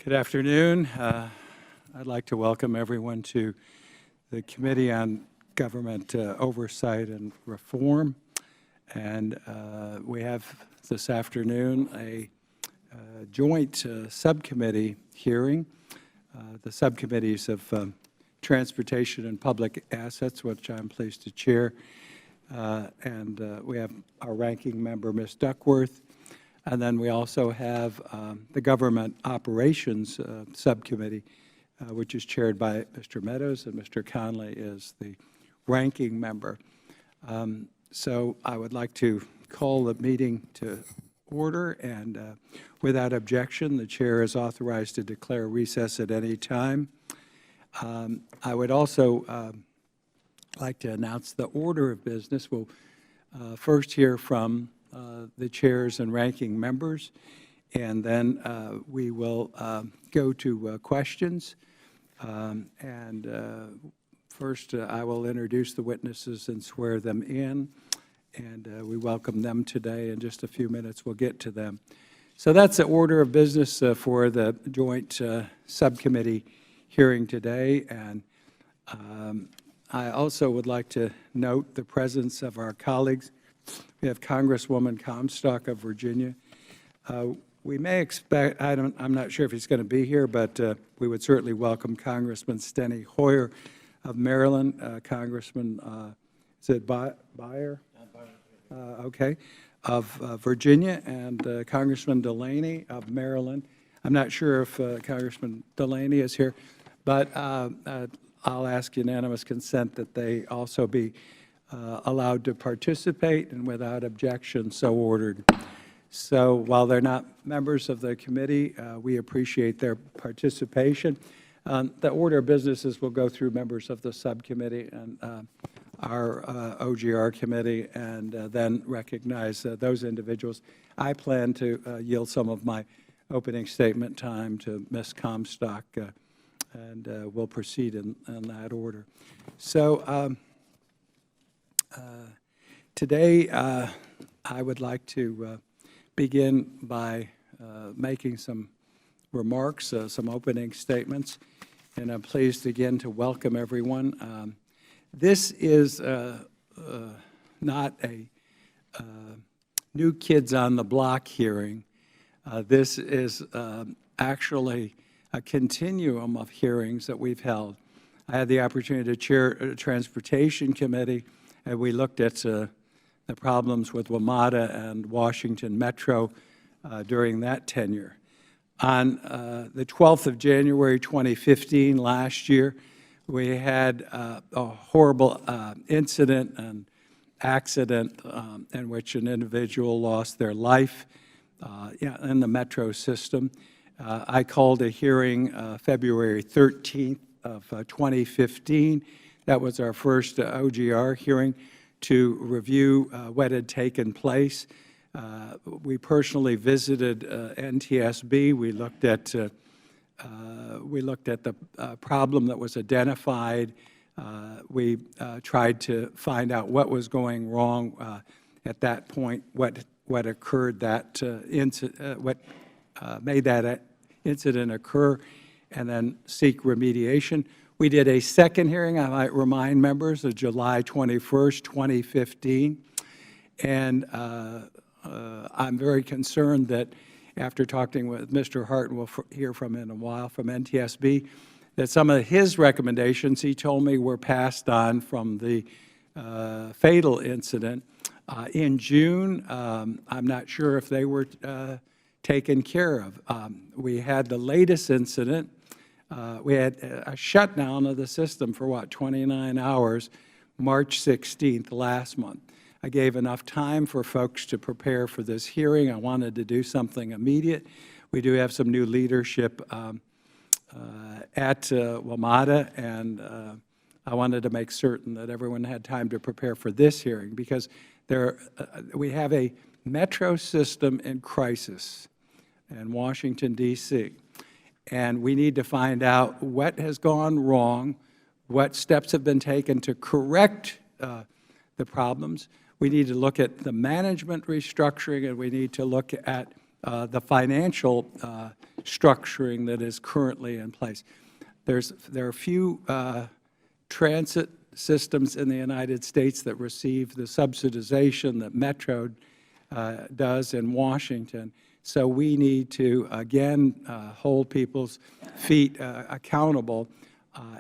Good afternoon. I'd like to welcome everyone to the Committee on Government Oversight and Reform. And we have this afternoon a joint subcommittee hearing. The subcommittees of Transportation and Public Assets, which I'm pleased to chair. And we have our ranking member, Ms. Duckworth. And then we also have the Government Operations Subcommittee, which is chaired by Mr. Meadows, and Mr. Conley is the ranking member. So I would like to call the meeting to order, and without objection, the chair is authorized to declare recess at any time. I would also like to announce the order of business. We'll first hear from the chairs and ranking members, and then we will go to questions. First, I will introduce the witnesses and swear them in, and we welcome them today. In just a few minutes, we'll get to them. So that's the order of business for the joint subcommittee hearing today. And I also would like to note the presence of our colleagues. We have Congresswoman Comstock of Virginia. We may expect, I'm not sure if he's going to be here, but we would certainly welcome Congressman Steny Hoyer of Maryland, Congressman, is it Beyer? Okay, of Virginia, and Congressman Delaney of Maryland. I'm not sure if Congressman Delaney is here, but I'll ask unanimous consent that they also be allowed to participate, and without objection, so ordered. So while they're not members of the committee, we appreciate their participation. The order of business is we'll go through members of the subcommittee and our OGR committee, and then recognize those individuals. I plan to yield some of my opening statement time to Ms. Comstock, and we'll proceed in that order. So today, I would like to begin by making some remarks, some opening statements, and I'm pleased again to welcome everyone. This is not a New Kids on the Block hearing. This is actually a continuum of hearings that we've held. I had the opportunity to chair a Transportation Committee, and we looked at the problems with WMATA and Washington Metro during that tenure. On the 12th of January 2015, last year, we had a horrible incident and accident in which an individual lost their life in the Metro system. I called a hearing February 13th of 2015. That was our first OGR hearing to review what had taken place. We personally visited NTSB. We looked at the problem that was identified. We tried to find out what was going wrong at that point, what occurred, that what made that incident occur, and then seek remediation. We did a second hearing, I might remind members, of July 21st, 2015. And I'm very concerned that after talking with Mr. Hart, and we'll hear from him in a while, from NTSB, that some of his recommendations, he told me, were passed on from the fatal incident. In June, I'm not sure if they were taken care of. We had the latest incident. We had a shutdown of the system for, 29 hours, March 16th last month. I gave enough time for folks to prepare for this hearing. I wanted to do something immediate. We do have some new leadership at WMATA, and I wanted to make certain that everyone had time to prepare for this hearing, because we have a Metro system in crisis in Washington, D.C., and we need to find out what has gone wrong, what steps have been taken to correct the problems. We need to look at the management restructuring, and we need to look at the financial structuring that is currently in place. There are few transit systems in the United States that receive the subsidization that Metro does in Washington. So we need to, again, hold people's feet accountable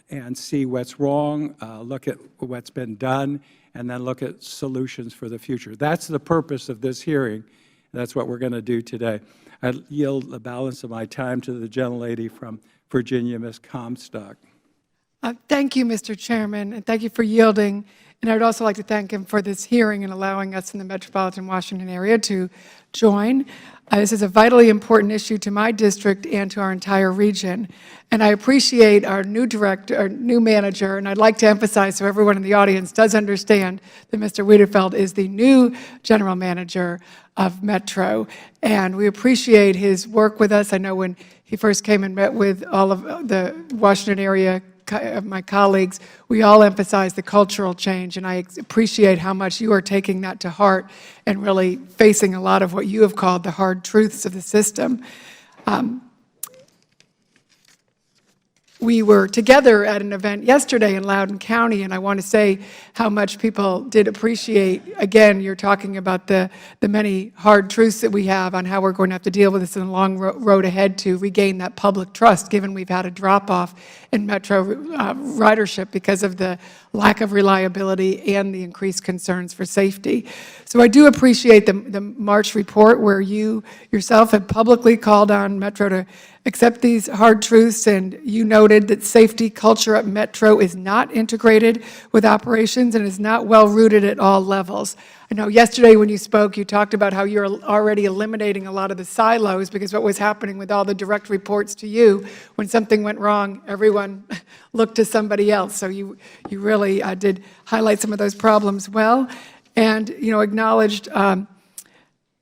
and see what's wrong, look at what's been done, and then look at solutions for the future. That's the purpose of this hearing. That's what we're going to do today. I yield the balance of my time to the gentlelady from Virginia, Ms. Comstock. Thank you, Mr. Chairman, and thank you for yielding. And I would also like to thank him for this hearing and allowing us in the metropolitan Washington area to join. This is a vitally important issue to my district and to our entire region. And I appreciate our new director, our new manager, and I'd like to emphasize so everyone in the audience does understand that Mr. Wiedefeld is the new general manager of Metro. And we appreciate his work with us. I know when he first came and met with all of the Washington area of my colleagues, we all emphasize the cultural change, and I appreciate how much you are taking that to heart and really facing a lot of what you have called the hard truths of the system. We were together at an event yesterday in Loudoun County, and I want to say how much people did appreciate, again, you're talking about the many hard truths that we have on how we're going to have to deal with this in the long road ahead to regain that public trust, given we've had a drop-off in Metro ridership because of the lack of reliability and the increased concerns for safety. So I do appreciate the March report where you yourself have publicly called on Metro to accept these hard truths, and you noted that safety culture at Metro is not integrated with operations and is not well rooted at all levels. I know yesterday when you spoke, you talked about how you're already eliminating a lot of the silos, because what was happening with all the direct reports to you, when something went wrong, everyone looked to somebody else. So you really did highlight some of those problems well, and acknowledged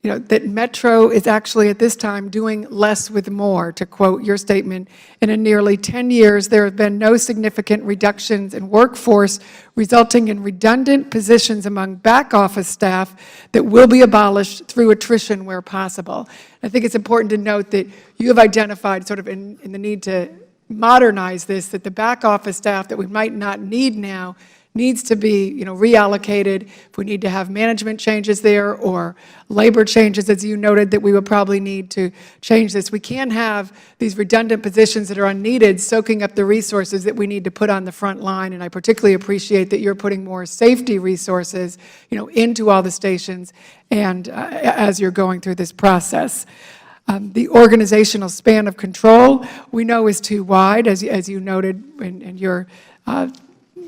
that Metro is actually at this time doing less with more, to quote your statement. And in nearly 10 years, there have been no significant reductions in workforce, resulting in redundant positions among back office staff that will be abolished through attrition where possible. I think it's important to note that you have identified sort of in the need to modernize this, that the back office staff that we might not need now needs to be reallocated. If we need to have management changes there or labor changes, as you noted, that we would probably need to change this. We can't have these redundant positions that are unneeded soaking up the resources that we need to put on the front line. And I particularly appreciate that you're putting more safety resources into all the stations and as you're going through this process. The organizational span of control we know is too wide, as you noted in your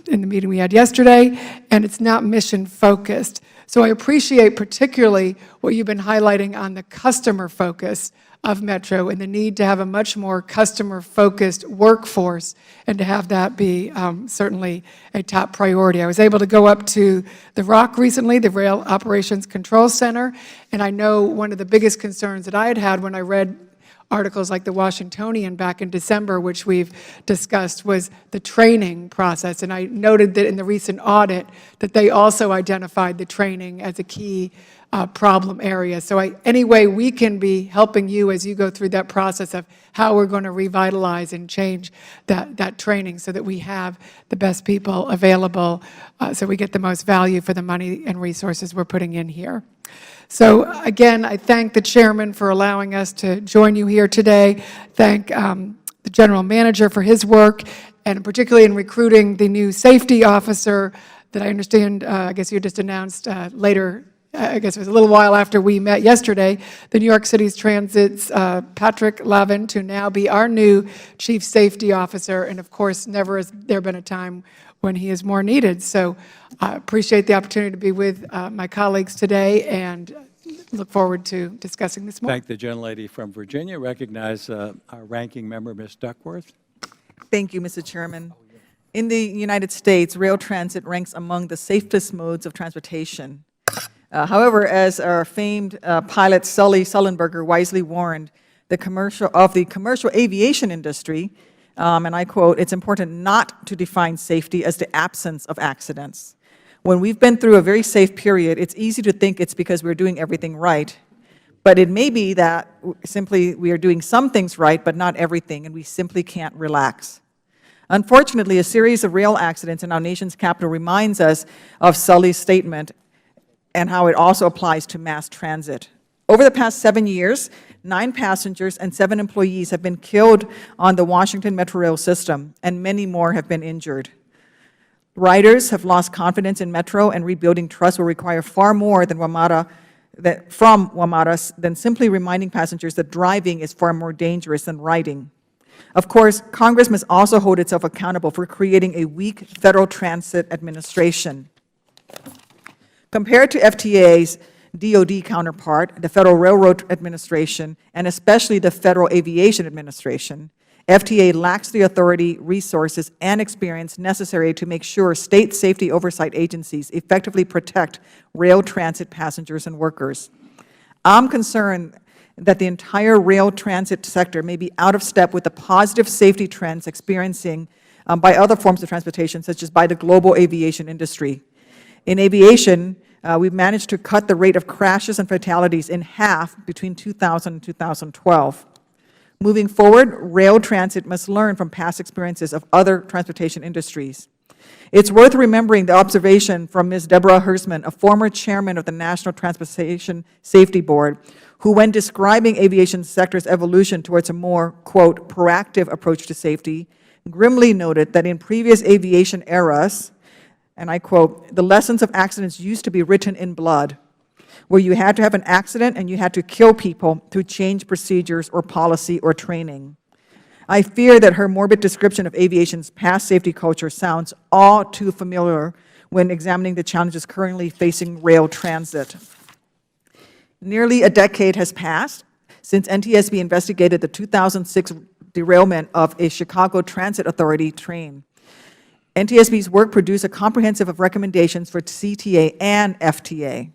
in the meeting we had yesterday, and it's not mission-focused. So I appreciate particularly what you've been highlighting on the customer focus of Metro and the need to have a much more customer-focused workforce and to have that be certainly a top priority. I was able to go up to the ROC recently, the Rail Operations Control Center, and I know one of the biggest concerns that I had when I read articles like the Washingtonian back in December, which we've discussed, was the training process. And I noted that in the recent audit that they also identified the training as a key problem area. So any way we can be helping you as you go through that process of how we're going to revitalize and change that training so that we have the best people available so we get the most value for the money and resources we're putting in here. So again, I thank the chairman for allowing us to join you here today. Thank the general manager for his work, and particularly in recruiting the new safety officer that I understand, I guess you just announced later, I guess it was a little while after we met yesterday, the New York City's Transit's Patrick Lavin to now be our new chief safety officer. And of course, never has there been a time when he is more needed. So I appreciate the opportunity to be with my colleagues today and look forward to discussing this more. Thank the gentlelady from Virginia. Recognize our ranking member, Ms. Duckworth. Thank you, Mr. Chairman. In the United States, rail transit ranks among the safest modes of transportation. However, as our famed pilot Sully Sullenberger wisely warned, the commercial aviation industry, and I quote, "It's important not to define safety as the absence of accidents. When we've been through a very safe period, it's easy to think it's because we're doing everything right. But it may be that simply we are doing some things right, but not everything, and we simply can't relax. Unfortunately, a series of rail accidents in our nation's capital reminds us of Sully's statement and how it also applies to mass transit. Over the past 7 years, 9 passengers and 7 employees have been killed on the Washington Metro Rail system, and many more have been injured. Riders have lost confidence in Metro, and rebuilding trust will require far more than from WMATA than simply reminding passengers that driving is far more dangerous than riding. Of course, Congress must also hold itself accountable for creating a weak Federal Transit Administration. Compared to FTA's DOD counterpart, the Federal Railroad Administration, and especially the Federal Aviation Administration, FTA lacks the authority, resources, and experience necessary to make sure state safety oversight agencies effectively protect rail transit passengers and workers. I'm concerned that the entire rail transit sector may be out of step with the positive safety trends experiencing by other forms of transportation, such as by the global aviation industry. In aviation, we've managed to cut the rate of crashes and fatalities in half between 2000 and 2012. Moving forward, rail transit must learn from past experiences of other transportation industries. It's worth remembering the observation from Ms. Deborah Hersman, a former chairman of the National Transportation Safety Board, who, when describing aviation sector's evolution towards a more, quote, proactive approach to safety, grimly noted that in previous aviation eras, and I quote, the lessons of accidents used to be written in blood, where you had to have an accident and you had to kill people to change procedures or policy or training. I fear that her morbid description of aviation's past safety culture sounds all too familiar when examining the challenges currently facing rail transit. Nearly a decade has passed since NTSB investigated the 2006 derailment of a Chicago Transit Authority train. NTSB's work produced a comprehensive of recommendations for CTA and FTA.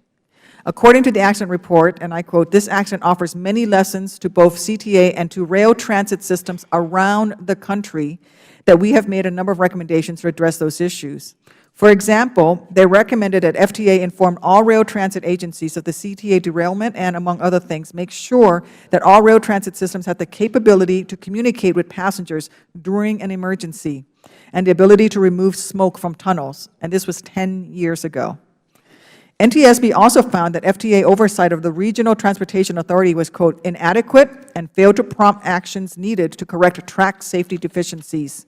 According to the accident report, and I quote, this accident offers many lessons to both CTA and to rail transit systems around the country that we have made a number of recommendations to address those issues. For example, they recommended that FTA inform all rail transit agencies of the CTA derailment and, among other things, make sure that all rail transit systems have the capability to communicate with passengers during an emergency and the ability to remove smoke from tunnels, and this was 10 years ago. NTSB also found that FTA oversight of the Regional Transportation Authority was, quote, inadequate and failed to prompt actions needed to correct track safety deficiencies.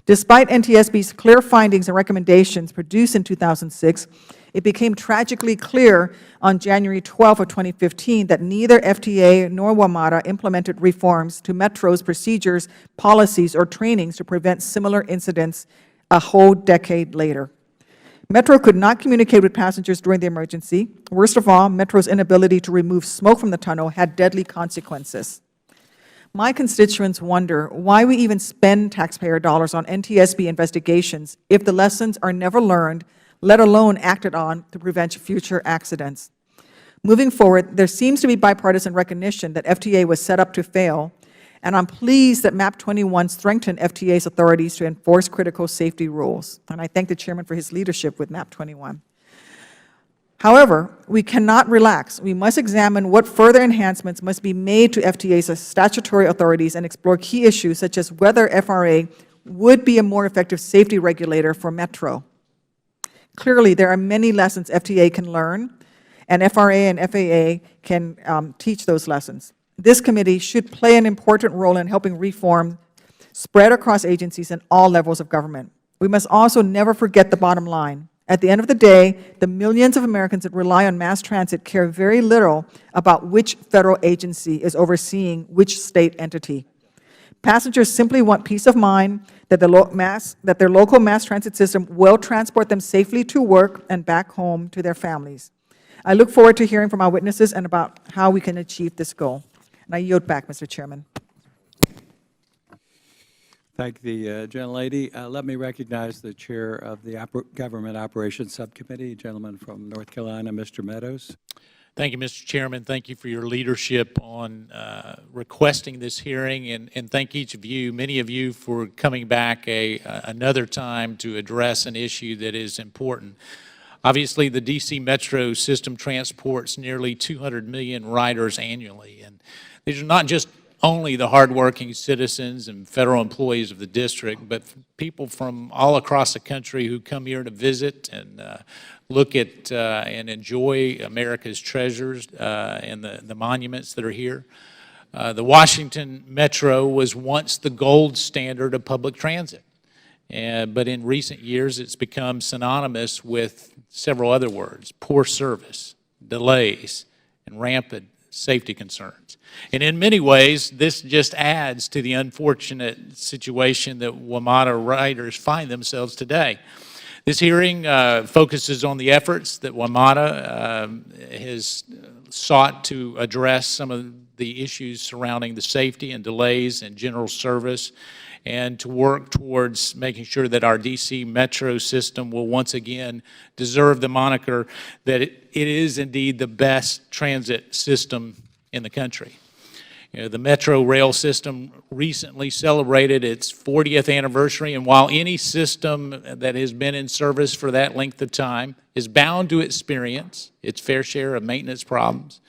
Despite NTSB's clear findings and recommendations produced in 2006, it became tragically clear on January 12 of 2015 that neither FTA nor WMATA implemented reforms to Metro's procedures, policies, or trainings to prevent similar incidents a whole decade later. Metro could not communicate with passengers during the emergency. Worst of all, Metro's inability to remove smoke from the tunnel had deadly consequences. My constituents wonder why we even spend taxpayer dollars on NTSB investigations if the lessons are never learned, let alone acted on to prevent future accidents. Moving forward, there seems to be bipartisan recognition that FTA was set up to fail, and I'm pleased that MAP 21 strengthened FTA's authorities to enforce critical safety rules. And I thank the Chairman for his leadership with MAP 21. However, we cannot relax. We must examine what further enhancements must be made to FTA's statutory authorities and explore key issues such as whether FRA would be a more effective safety regulator for Metro. Clearly, there are many lessons FTA can learn, and FRA and FAA can teach those lessons. This committee should play an important role in helping reform spread across agencies and all levels of government. We must also never forget the bottom line. At the end of the day, the millions of Americans that rely on mass transit care very little about which federal agency is overseeing which state entity. Passengers simply want peace of mind that their local mass transit system will transport them safely to work and back home to their families. I look forward to hearing from our witnesses and about how we can achieve this goal. And I yield back, Mr. Chairman. Thank the gentlelady. Let me recognize the chair of the Government Operations Subcommittee, a gentleman from North Carolina, Mr. Meadows. Thank you, Mr. Chairman. Thank you for your leadership on requesting this hearing, and thank each of you, many of you, for coming back another time to address an issue that is important. Obviously, the DC Metro system transports nearly 200 million riders annually, and these are not just only the hardworking citizens and federal employees of the district, but people from all across the country who come here to visit and look at and enjoy America's treasures and the monuments that are here. The Washington Metro was once the gold standard of public transit, but in recent years it's become synonymous with several other words: poor service, delays, and rampant safety concerns. And in many ways, this just adds to the unfortunate situation that WMATA riders find themselves today. This hearing focuses on the efforts that WMATA has sought to address some of the issues surrounding the safety and delays in general service, and to work towards making sure that our DC Metro system will once again deserve the moniker that it is indeed the best transit system in the country. You know, the Metro rail system recently celebrated its 40th anniversary, and while any system that has been in service for that length of time is bound to experience its fair share of maintenance problems,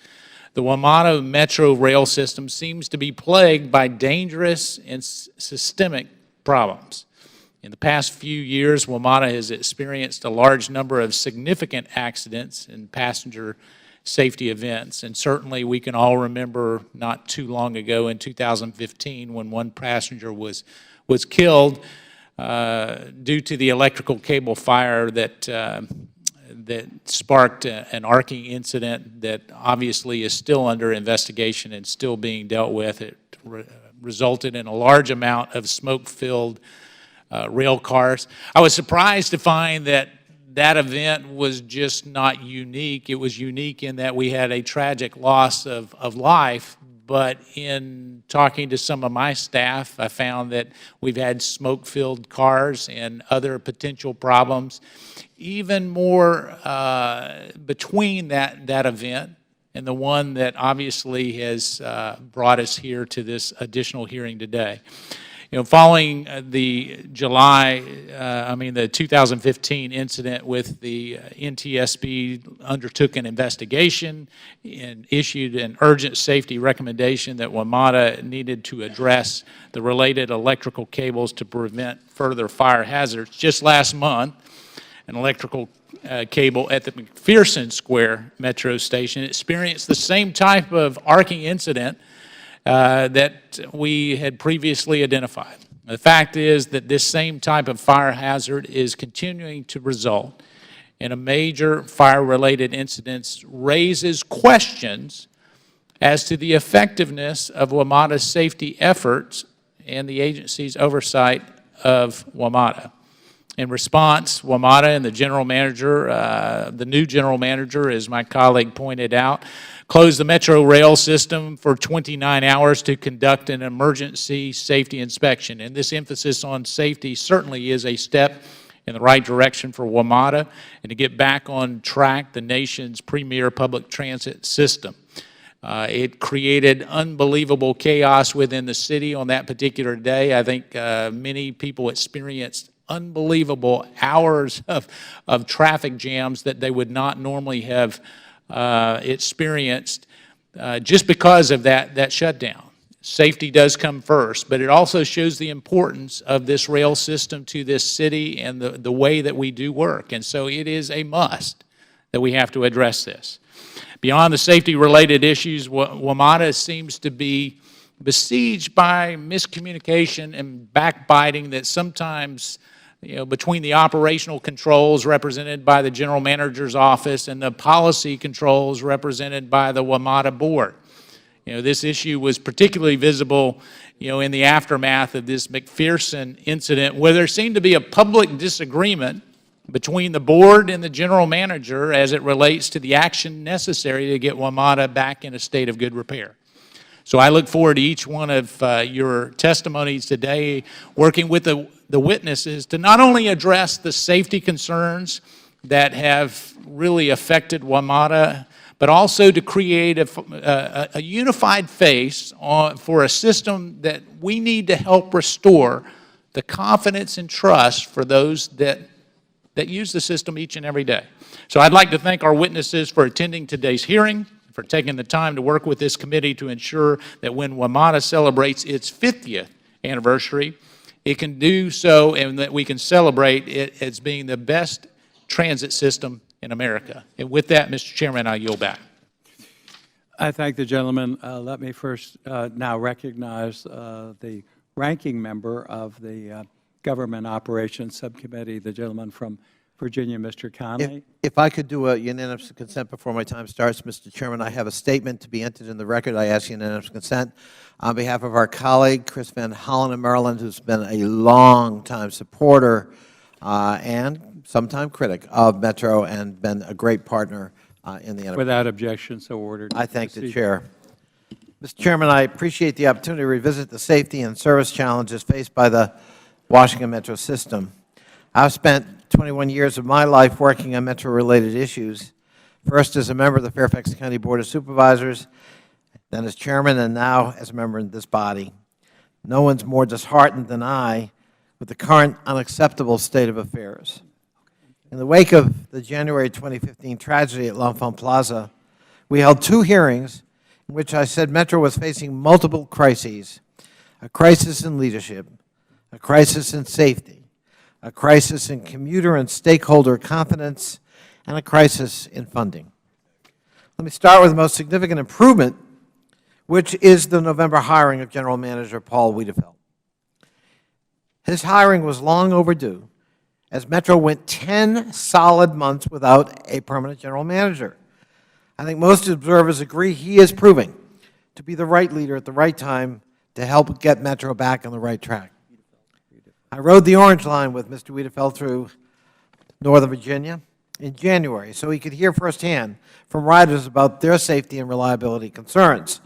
the WMATA Metro rail system seems to be plagued by dangerous and systemic problems. In the past few years, WMATA has experienced a large number of significant accidents and passenger safety events, and certainly we can all remember not too long ago in 2015 when one passenger was killed due to the electrical cable fire that sparked an arcing incident that obviously is still under investigation and still being dealt with. It resulted in a large amount of smoke-filled rail cars. I was surprised to find that that event was just not unique. It was unique in that we had a tragic loss of life, but in talking to some of my staff, I found that we've had smoke-filled cars and other potential problems, even more between that event and the one that obviously has brought us here to this additional hearing today. You know, following the 2015 incident with the NTSB undertook an investigation and issued an urgent safety recommendation that WMATA needed to address the related electrical cables to prevent further fire hazards. Just last month, an electrical cable at the McPherson Square Metro station experienced the same type of arcing incident that we had previously identified. The fact is that this same type of fire hazard is continuing to result in a major fire-related incidents, raises questions as to the effectiveness of WMATA's safety efforts and the agency's oversight of WMATA. In response, WMATA and the general manager, the new general manager, as my colleague pointed out, closed the Metro rail system for 29 hours to conduct an emergency safety inspection. And this emphasis on safety certainly is a step in the right direction for WMATA and to get back on track the nation's premier public transit system. It created unbelievable chaos within the city on that particular day. I think many people experienced unbelievable hours of traffic jams that they would not normally have experienced just because of that shutdown. Safety does come first, but it also shows the importance of this rail system to this city and the way that we do work. And so it is a must that we have to address this. Beyond the safety-related issues, WMATA seems to be besieged by miscommunication and backbiting that sometimes, between the operational controls represented by the general manager's office and the policy controls represented by the WMATA board. This issue was particularly visible, in the aftermath of this McPherson incident, where there seemed to be a public disagreement between the board and the general manager as it relates to the action necessary to get WMATA back in a state of good repair. So I look forward to each one of your testimonies today, working with the witnesses to not only address the safety concerns that have really affected WMATA, but also to create a unified face for a system that we need to help restore the confidence and trust for those that that use the system each and every day. So I'd like to thank our witnesses for attending today's hearing, for taking the time to work with this committee to ensure that when WMATA celebrates its 50th anniversary, it can do so and that we can celebrate it as being the best transit system in America. And with that, Mr. Chairman, I yield back. I thank the gentleman. Let me first now recognize the ranking member of the Government Operations Subcommittee, the gentleman from Virginia, Mr. Conley. If I could do a unanimous consent before my time starts, Mr. Chairman, I have a statement to be entered in the record. I ask unanimous consent on behalf of our colleague, Chris Van Hollen in Maryland, who's been a long-time supporter and sometime critic of Metro and been a great partner in the enterprise. Without objection, so ordered. I thank the Chair. Mr. Chairman, I appreciate the opportunity to revisit the safety and service challenges faced by the Washington Metro system. I've spent 21 years of my life working on Metro-related issues, first as a member of the Fairfax County Board of Supervisors, then as Chairman, and now as a member in this body. No one's more disheartened than I with the current unacceptable state of affairs. In the wake of the January 2015 tragedy at L'Enfant Plaza, we held 2 hearings in which I said Metro was facing multiple crises: a crisis in leadership, a crisis in safety, a crisis in commuter and stakeholder confidence, and a crisis in funding. Let me start with the most significant improvement, which is the November hiring of General Manager Paul Wiedefeld. His hiring was long overdue, as Metro went 10 solid months without a permanent general manager. I think most observers agree he is proving to be the right leader at the right time to help get Metro back on the right track. I rode the Orange Line with Mr. Wiedefeld through Northern Virginia in January so he could hear firsthand from riders about their safety and reliability concerns.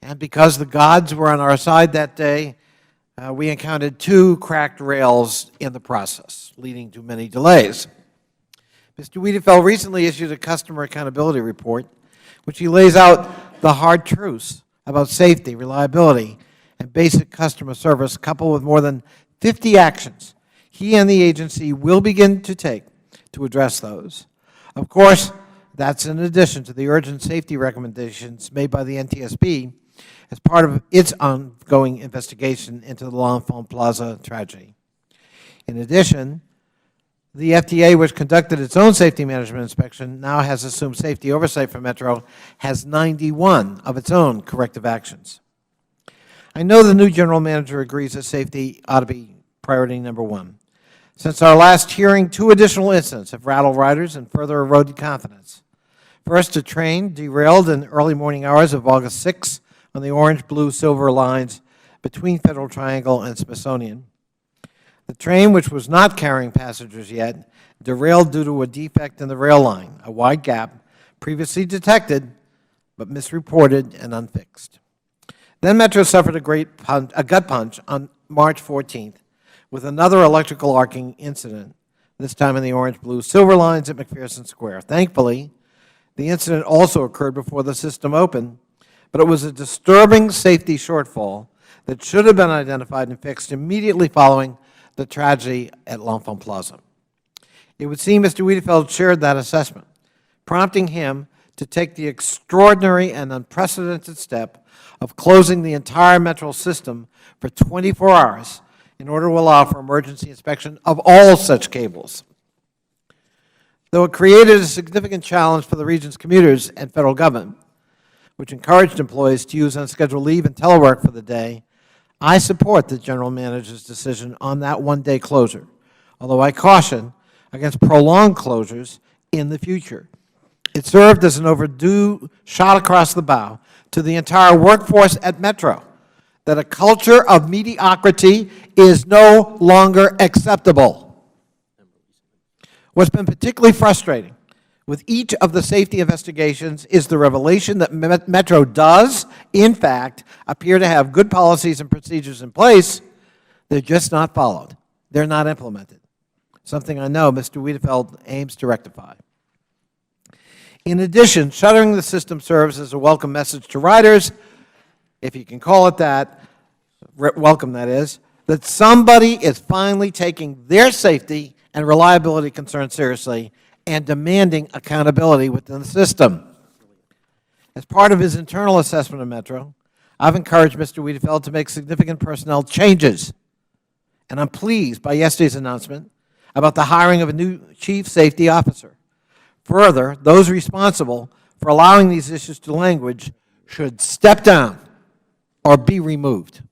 And because the gods were on our side that day, we encountered 2 cracked rails in the process, leading to many delays. Mr. Wiedefeld recently issued a customer accountability report, which he lays out the hard truths about safety, reliability, and basic customer service, coupled with more than 50 actions he and the agency will begin to take to address those. Of course, that's in addition to the urgent safety recommendations made by the NTSB as part of its ongoing investigation into the L'Enfant Plaza tragedy. In addition, the FTA, which conducted its own safety management inspection, now has assumed safety oversight for Metro, has 91 of its own corrective actions. I know the new general manager agrees that safety ought to be priority number 1. Since our last hearing, 2 additional incidents have rattled riders and further eroded confidence. First, a train derailed in early morning hours of August 6 on the orange, blue, silver lines between Federal Triangle and Smithsonian. The train, which was not carrying passengers yet, derailed due to a defect in the rail line, a wide gap previously detected but misreported and unfixed. Then Metro suffered a gut punch on March 14th with another electrical arcing incident, this time in the orange, blue, silver lines at McPherson Square. Thankfully, the incident also occurred before the system opened, but it was a disturbing safety shortfall that should have been identified and fixed immediately following the tragedy at L'Enfant Plaza. It would seem Mr. Wiedefeld shared that assessment, prompting him to take the extraordinary and unprecedented step of closing the entire Metro system for 24 hours in order to allow for emergency inspection of all such cables. Though it created a significant challenge for the region's commuters and Federal government, which encouraged employees to use unscheduled leave and telework for the day, I support the General Manager's decision on that one-day closure, although I caution against prolonged closures in the future. It served as an overdue shot across the bow to the entire workforce at Metro that a culture of mediocrity is no longer acceptable. What's been particularly frustrating with each of the safety investigations is the revelation that Metro does, in fact, appear to have good policies and procedures in place. They're just not followed. They're not implemented, something I know Mr. Wiedefeld aims to rectify. In addition, shuttering the system serves as a welcome message to riders, if you can call it that, welcome that is, that somebody is finally taking their safety and reliability concerns seriously and demanding accountability within the system. As part of his internal assessment of Metro, I've encouraged Mr. Wiedefeld to make significant personnel changes, and I'm pleased by yesterday's announcement about the hiring of a new Chief Safety Officer. Further, those responsible for allowing these issues to language should step down or be removed.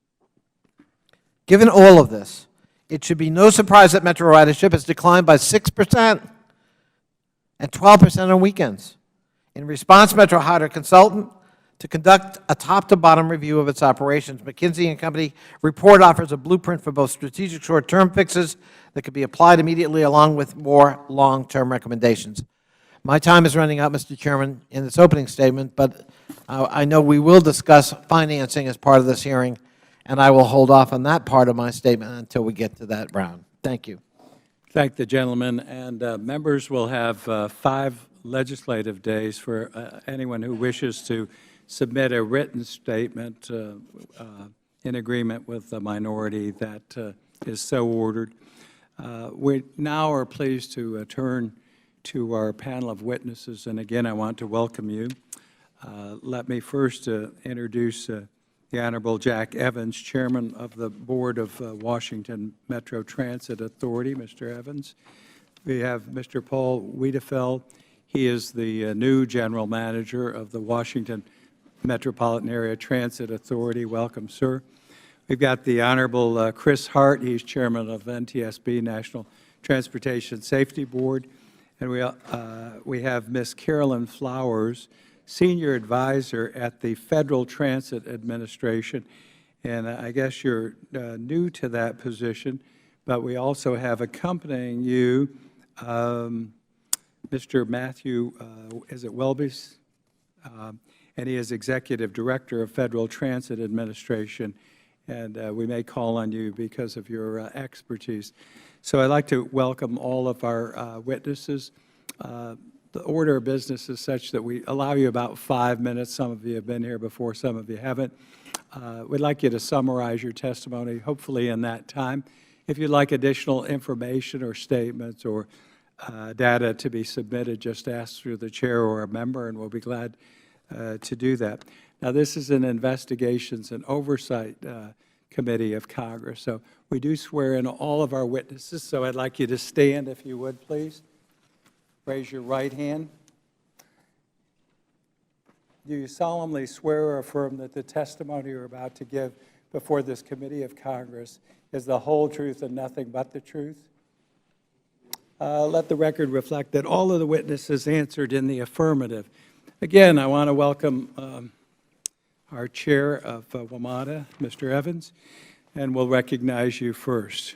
Given all of this, it should be no surprise that Metro ridership has declined by 6% and 12% on weekends. In response, Metro hired a consultant to conduct a top-to-bottom review of its operations. McKinsey & Company report offers a blueprint for both strategic short-term fixes that could be applied immediately along with more long-term recommendations. My time is running out, Mr. Chairman, in this opening statement, but I know we will discuss financing as part of this hearing, and I will hold off on that part of my statement until we get to that round. Thank you. Thank the gentleman, and members will have 5 legislative days for anyone who wishes to submit a written statement in agreement with the minority that is so ordered. We now are pleased to turn to our panel of witnesses, and again, I want to welcome you. Let me first introduce the Honorable Jack Evans, Chairman of the Board of Washington Metro Transit Authority. Mr. Evans. We have Mr. Paul Wiedefeld. He is the new General Manager of the Washington Metropolitan Area Transit Authority. Welcome, sir. We've got the Honorable Chris Hart. He's Chairman of NTSB, National Transportation Safety Board. And we have Ms. Carolyn Flowers, Senior Advisor at the Federal Transit Administration. And I guess you're new to that position, but we also have accompanying you Mr. Matthew, is it Welbys? And he is Executive Director of Federal Transit Administration. And we may call on you because of your expertise. So I'd like to welcome all of our witnesses. The order of business is such that we allow you about 5 minutes. Some of you have been here before, some of you haven't. We'd like you to summarize your testimony, hopefully in that time. If you'd like additional information or statements or data to be submitted, just ask through the chair or a member, and we'll be glad to do that. Now, this is an Investigations and Oversight Committee of Congress, so we do swear in all of our witnesses, so I'd like you to stand, if you would, please. Raise your right hand. Do you solemnly swear or affirm that the testimony you're about to give before this Committee of Congress is the whole truth and nothing but the truth? Let the record reflect that all of the witnesses answered in the affirmative. Again, I want to welcome our chair of WMATA, Mr. Evans, and we'll recognize you first.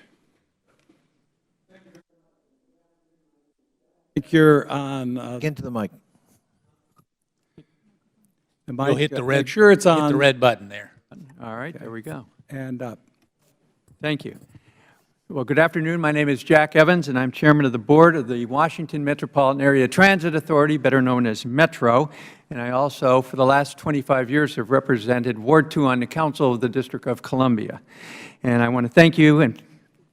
I think you're on. Get into the mic. The mic. You'll hit the red. Make sure it's on. Hit the red button there. All right, there we go. And up. Thank you. Well, good afternoon. My name is Jack Evans, and I'm Chairman of the Board of the Washington Metropolitan Area Transit Authority, better known as Metro. And I also, for the last 25 years, have represented Ward 2 on the Council of the District of Columbia. And I want to thank you and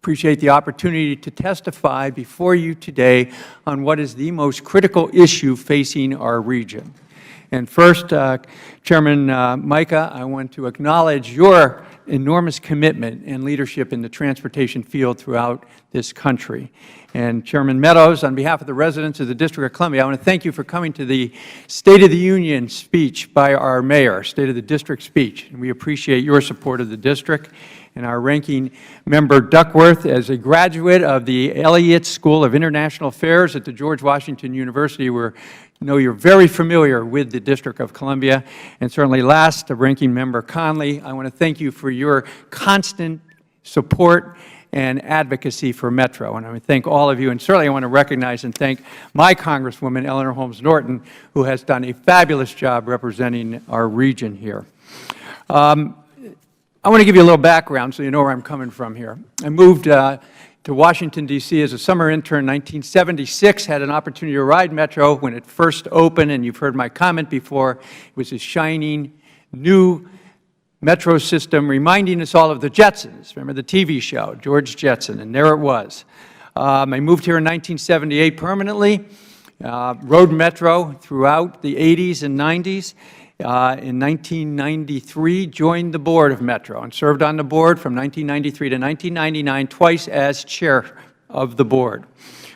appreciate the opportunity to testify before you today on what is the most critical issue facing our region. And first, Chairman Mica, I want to acknowledge your enormous commitment and leadership in the transportation field throughout this country. And Chairman Meadows, on behalf of the residents of the District of Columbia, I want to thank you for coming to the State of the Union speech by our mayor, State of the District speech. And we appreciate your support of the district. And our ranking member Duckworth, as a graduate of the Elliott School of International Affairs at the George Washington University, where I know you're very familiar with the District of Columbia. And certainly last, ranking member Conley, I want to thank you for your constant support and advocacy for Metro. And I want to thank all of you, and certainly I want to recognize and thank my Congresswoman, Eleanor Holmes Norton, who has done a fabulous job representing our region here. I want to give you a little background so you know where I'm coming from here. I moved to Washington, D.C. as a summer intern in 1976, had an opportunity to ride Metro when it first opened, and you've heard my comment before. It was a shining, new Metro system reminding us all of the Jetsons. Remember the TV show, George Jetson, and there it was. I moved here in 1978 permanently, rode Metro throughout the 80s and 90s. In 1993, joined the board of Metro and served on the board from 1993 to 1999, twice as chair of the board.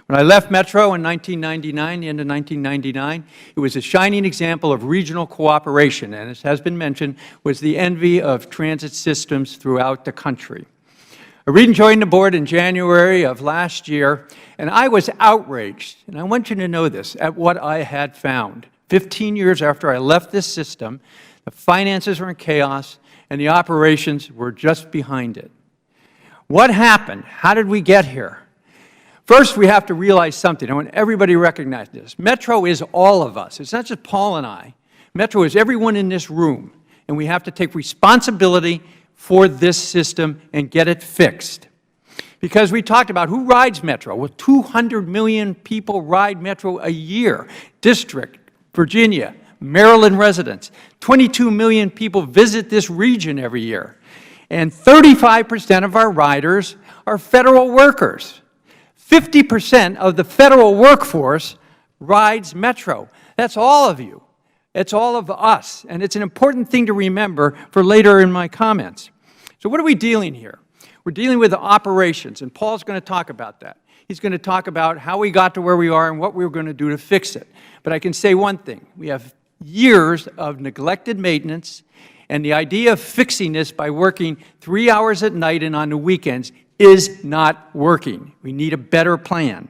When I left Metro in 1999, the end of 1999, it was a shining example of regional cooperation, and as has been mentioned, was the envy of transit systems throughout the country. I rejoined the board in January of last year, and I was outraged, and I want you to know this, at what I had found. 15 years after I left this system, the finances were in chaos, and the operations were just behind it. What happened? How did we get here? First, we have to realize something. I want everybody to recognize this. Metro is all of us. It's not just Paul and I. Metro is everyone in this room, and we have to take responsibility for this system and get it fixed. Because we talked about who rides Metro. Well, 200 million people ride Metro a year. District, Virginia, Maryland residents. 22 million people visit this region every year. And 35% of our riders are federal workers. 50% of the federal workforce rides Metro. That's all of you. It's all of us. And it's an important thing to remember for later in my comments. So what are we dealing here? We're dealing with operations, and Paul's going to talk about that. He's going to talk about how we got to where we are and what we were going to do to fix it. But I can say one thing. We have years of neglected maintenance, and the idea of fixing this by working 3 hours at night and on the weekends is not working. We need a better plan.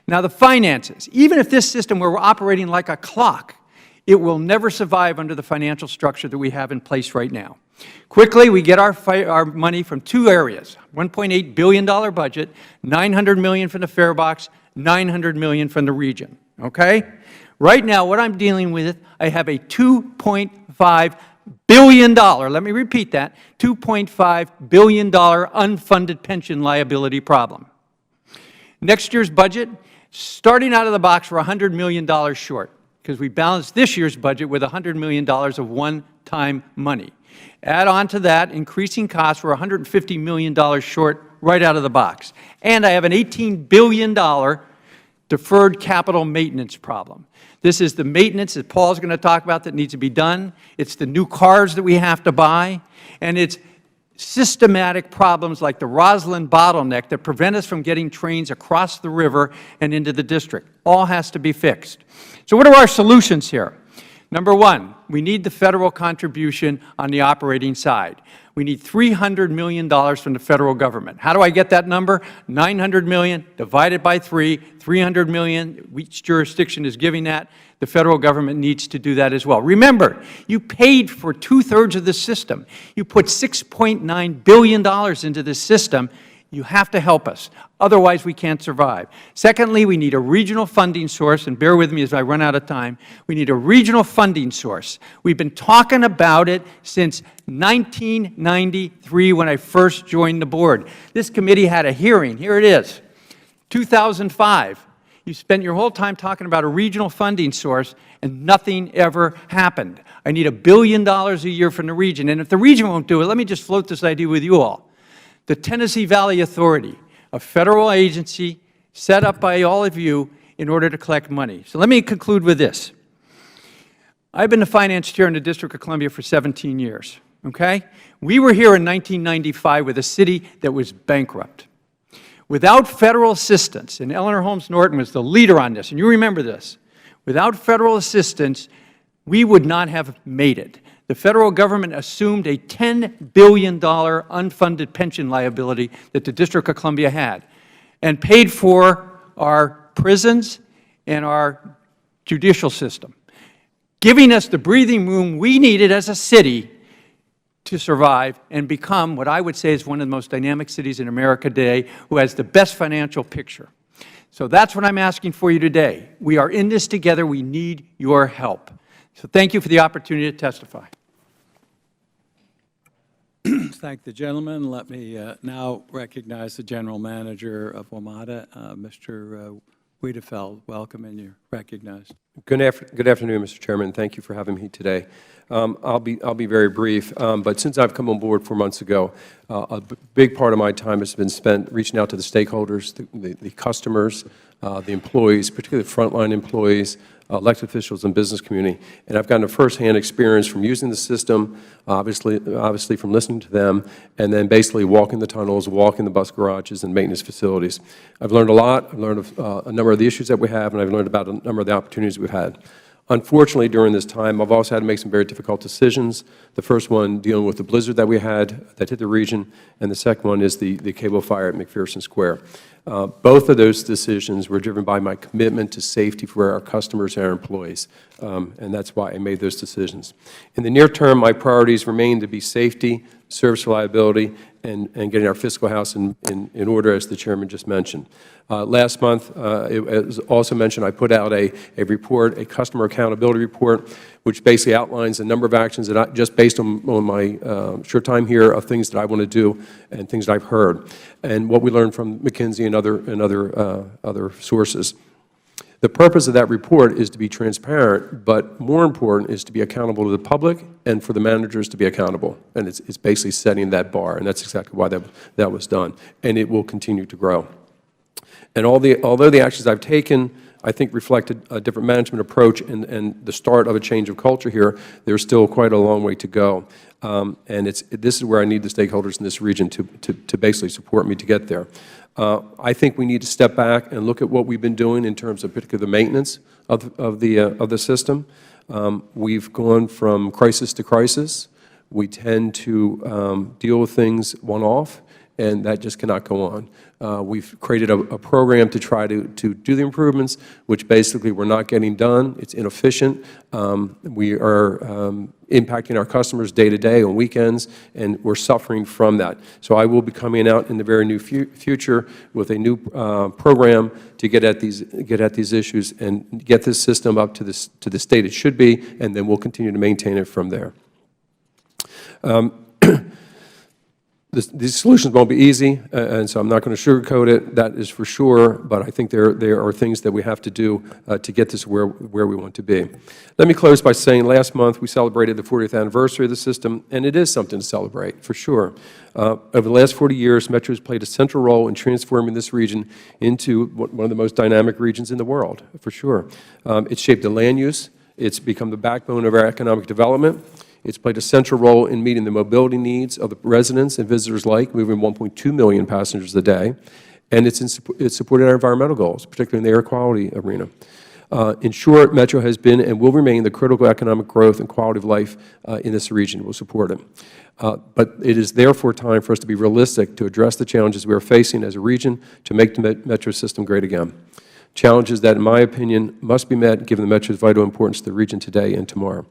Now, the finances. Even if this system were operating like a clock, it will never survive under the financial structure that we have in place right now. Quickly, we get our money from two areas, $1.8 billion budget, $900 million from the fare box, $900 million from the region, okay? Right now, what I'm dealing with, I have a $2.5 billion, let me repeat that, $2.5 billion unfunded pension liability problem. Next year's budget, starting out of the box, we're $100 million short, because we balanced this year's budget with $100 million of one-time money. Add on to that, increasing costs, we're $150 million short right out of the box. And I have an $18 billion deferred capital maintenance problem. This is the maintenance that Paul's going to talk about that needs to be done. It's the new cars that we have to buy. And it's systematic problems like the Roslyn bottleneck that prevent us from getting trains across the river and into the district. All has to be fixed. So what are our solutions here? Number one, we need the federal contribution on the operating side. We need $300 million from the federal government. How do I get that number? $900 million divided by 3, $300 million. Each jurisdiction is giving that. The federal government needs to do that as well. Remember, you paid for 2/3 of the system. You put $6.9 billion into this system. You have to help us. Otherwise, we can't survive. Secondly, we need a regional funding source, and bear with me as I run out of time. We need a regional funding source. We've been talking about it since 1993 when I first joined the board. This committee had a hearing. Here it is, 2005. You spent your whole time talking about a regional funding source, and nothing ever happened. I need $1 billion a year from the region, and if the region won't do it, let me just float this idea with you all. The Tennessee Valley Authority, a federal agency set up by all of you in order to collect money. So let me conclude with this. I've been the finance chair in the District of Columbia for 17 years, okay? We were here in 1995 with a city that was bankrupt. Without federal assistance, and Eleanor Holmes Norton was the leader on this, and you remember this, without federal assistance, we would not have made it. The federal government assumed a $10 billion unfunded pension liability that the District of Columbia had and paid for our prisons and our judicial system, giving us the breathing room we needed as a city to survive and become what I would say is one of the most dynamic cities in America today, who has the best financial picture. So that's what I'm asking for you today. We are in this together. We need your help. So thank you for the opportunity to testify. Thank the gentleman. Let me now recognize the General Manager of WMATA, Mr. Wiedefeld. Welcome, and you're recognized. Good afternoon, Mr. Chairman. Thank you for having me today. I'll be very brief, but since I've come on board 4 months ago, a big part of my time has been spent reaching out to the stakeholders, the customers, the employees, particularly frontline employees, elected officials, and business community. And I've gotten a firsthand experience from using the system, obviously from listening to them, and then basically walking the tunnels, walking the bus garages and maintenance facilities. I've learned a lot. I've learned of a number of the issues that we have, and I've learned about a number of the opportunities we've had. Unfortunately, during this time, I've also had to make some very difficult decisions. The first one dealing with the blizzard that we had that hit the region, and the second one is the cable fire at McPherson Square. Both of those decisions were driven by my commitment to safety for our customers and our employees, and that's why I made those decisions. In the near term, my priorities remain to be safety, service reliability, and getting our fiscal house in order, as the Chairman just mentioned. Last month, it was also mentioned, I put out a report, a customer accountability report, which basically outlines a number of actions that just based on my short time here of things that I want to do and things that I've heard, and what we learned from McKinsey and other sources. The purpose of that report is to be transparent, but more important is to be accountable to the public and for the managers to be accountable. And it's basically setting that bar, and that's exactly why that was done. And it will continue to grow. And although the actions I've taken, I think, reflected a different management approach and the start of a change of culture here, there's still quite a long way to go. And this is where I need the stakeholders in this region to basically support me to get there. I think we need to step back and look at what we've been doing in terms of particularly the maintenance of the system. We've gone from crisis to crisis. We tend to deal with things one-off, and that just cannot go on. We've created a program to try to do the improvements, which basically we're not getting done. It's inefficient. We are impacting our customers day to day on weekends, and we're suffering from that. So I will be coming out in the very near future with a new program to get at these issues and get this system up to the state it should be, and then we'll continue to maintain it from there. These solutions won't be easy, and so I'm not going to sugarcoat it, that is for sure, but I think there are things that we have to do to get this where we want to be. Let me close by saying last month we celebrated the 40th anniversary of the system, and it is something to celebrate, for sure. Over the last 40 years, Metro has played a central role in transforming this region into one of the most dynamic regions in the world, for sure. It's shaped the land use. It's become the backbone of our economic development. It's played a central role in meeting the mobility needs of the residents and visitors alike, moving 1.2 million passengers a day. And it's supported our environmental goals, particularly in the air quality arena. In short, Metro has been and will remain the critical economic growth and quality of life in this region. We'll support it. But it is therefore time for us to be realistic to address the challenges we are facing as a region to make the Metro system great again. Challenges that, in my opinion, must be met given the Metro's vital importance to the region today and tomorrow.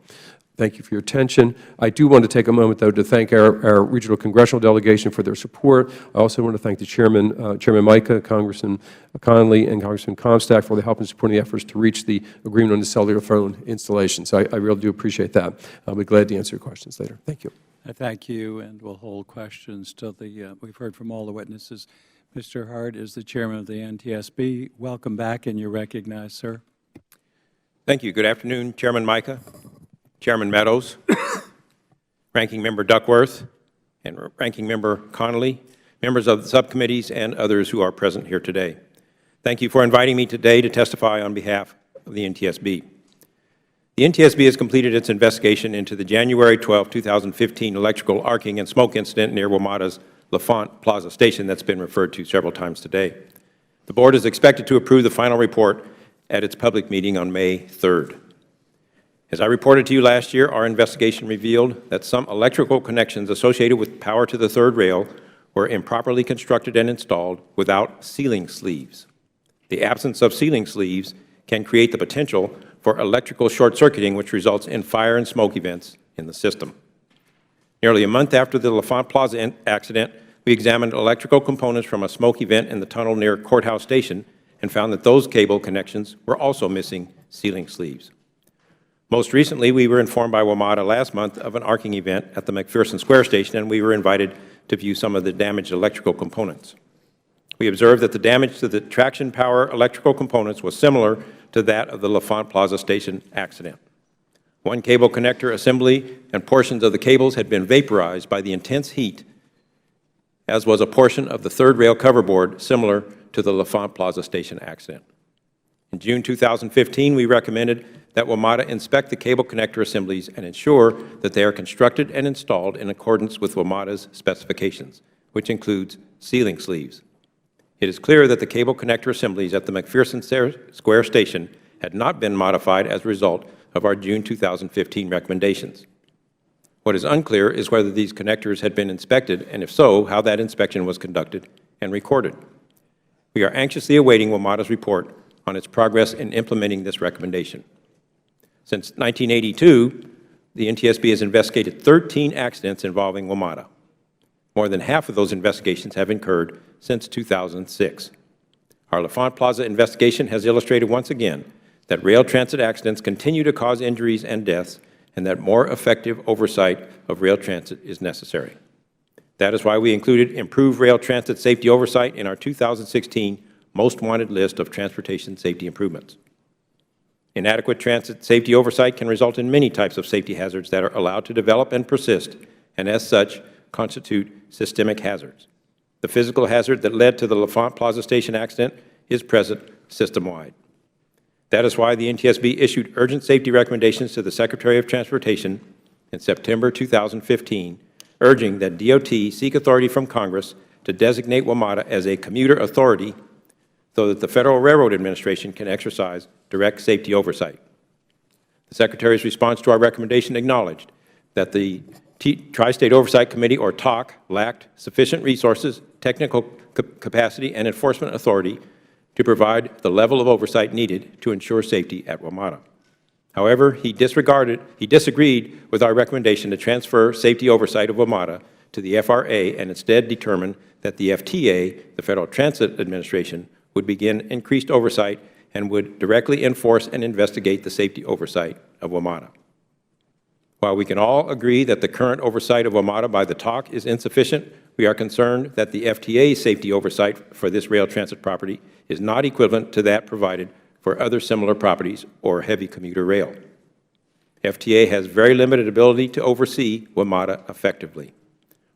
Thank you for your attention. I do want to take a moment, though, to thank our regional congressional delegation for their support. I also want to thank the Chairman, Chairman Mica, Congressman Connolly, and Congressman Comstock for the help in supporting the efforts to reach the agreement on the cellular phone installation. So I really do appreciate that. I'll be glad to answer your questions later. Thank you. I thank you, and we'll hold questions till we've heard from all the witnesses. Mr. Hart is the Chairman of the NTSB. Welcome back, and you're recognized, sir. Thank you. Good afternoon, Chairman Mica, Chairman Meadows, Ranking Member Duckworth, and Ranking Member Connolly, members of the subcommittees, and others who are present here today. Thank you for inviting me today to testify on behalf of the NTSB. The NTSB has completed its investigation into the January 12, 2015 electrical arcing and smoke incident near WMATA's L'Enfant Plaza Station that's been referred to several times today. The Board is expected to approve the final report at its public meeting on May 3rd. As I reported to you last year, our investigation revealed that some electrical connections associated with power to the third rail were improperly constructed and installed without sealing sleeves. The absence of sealing sleeves can create the potential for electrical short-circuiting, which results in fire and smoke events in the system. Nearly a month after the L'Enfant Plaza accident, we examined electrical components from a smoke event in the tunnel near Courthouse Station and found that those cable connections were also missing sealing sleeves. Most recently, we were informed by WMATA last month of an arcing event at the McPherson Square Station, and we were invited to view some of the damaged electrical components. We observed that the damage to the traction power electrical components was similar to that of the L'Enfant Plaza Station accident. One cable connector assembly and portions of the cables had been vaporized by the intense heat, as was a portion of the third rail coverboard similar to the L'Enfant Plaza Station accident. In June 2015, we recommended that WMATA inspect the cable connector assemblies and ensure that they are constructed and installed in accordance with WMATA's specifications, which includes sealing sleeves. It is clear that the cable connector assemblies at the McPherson Square Station had not been modified as a result of our June 2015 recommendations. What is unclear is whether these connectors had been inspected, and if so, how that inspection was conducted and recorded. We are anxiously awaiting WMATA's report on its progress in implementing this recommendation. Since 1982, the NTSB has investigated 13 accidents involving WMATA. More than half of those investigations have occurred since 2006. Our L'Enfant Plaza investigation has illustrated once again that rail transit accidents continue to cause injuries and deaths, and that more effective oversight of rail transit is necessary. That is why we included improved rail transit safety oversight in our 2016 Most Wanted list of transportation safety improvements. Inadequate transit safety oversight can result in many types of safety hazards that are allowed to develop and persist, and as such, constitute systemic hazards. The physical hazard that led to the L'Enfant Plaza Station accident is present system-wide. That is why the NTSB issued urgent safety recommendations to the Secretary of Transportation in September 2015, urging that DOT seek authority from Congress to designate WMATA as a commuter authority so that the Federal Railroad Administration can exercise direct safety oversight. The Secretary's response to our recommendation acknowledged that the Tri-State Oversight Committee, or TOC, lacked sufficient resources, technical capacity, and enforcement authority to provide the level of oversight needed to ensure safety at WMATA. However, he disagreed with our recommendation to transfer safety oversight of WMATA to the FRA and instead determined that the FTA, the Federal Transit Administration, would begin increased oversight and would directly enforce and investigate the safety oversight of WMATA. While we can all agree that the current oversight of WMATA by the TOC is insufficient, we are concerned that the FTA's safety oversight for this rail transit property is not equivalent to that provided for other similar properties or heavy commuter rail. FTA has very limited ability to oversee WMATA effectively.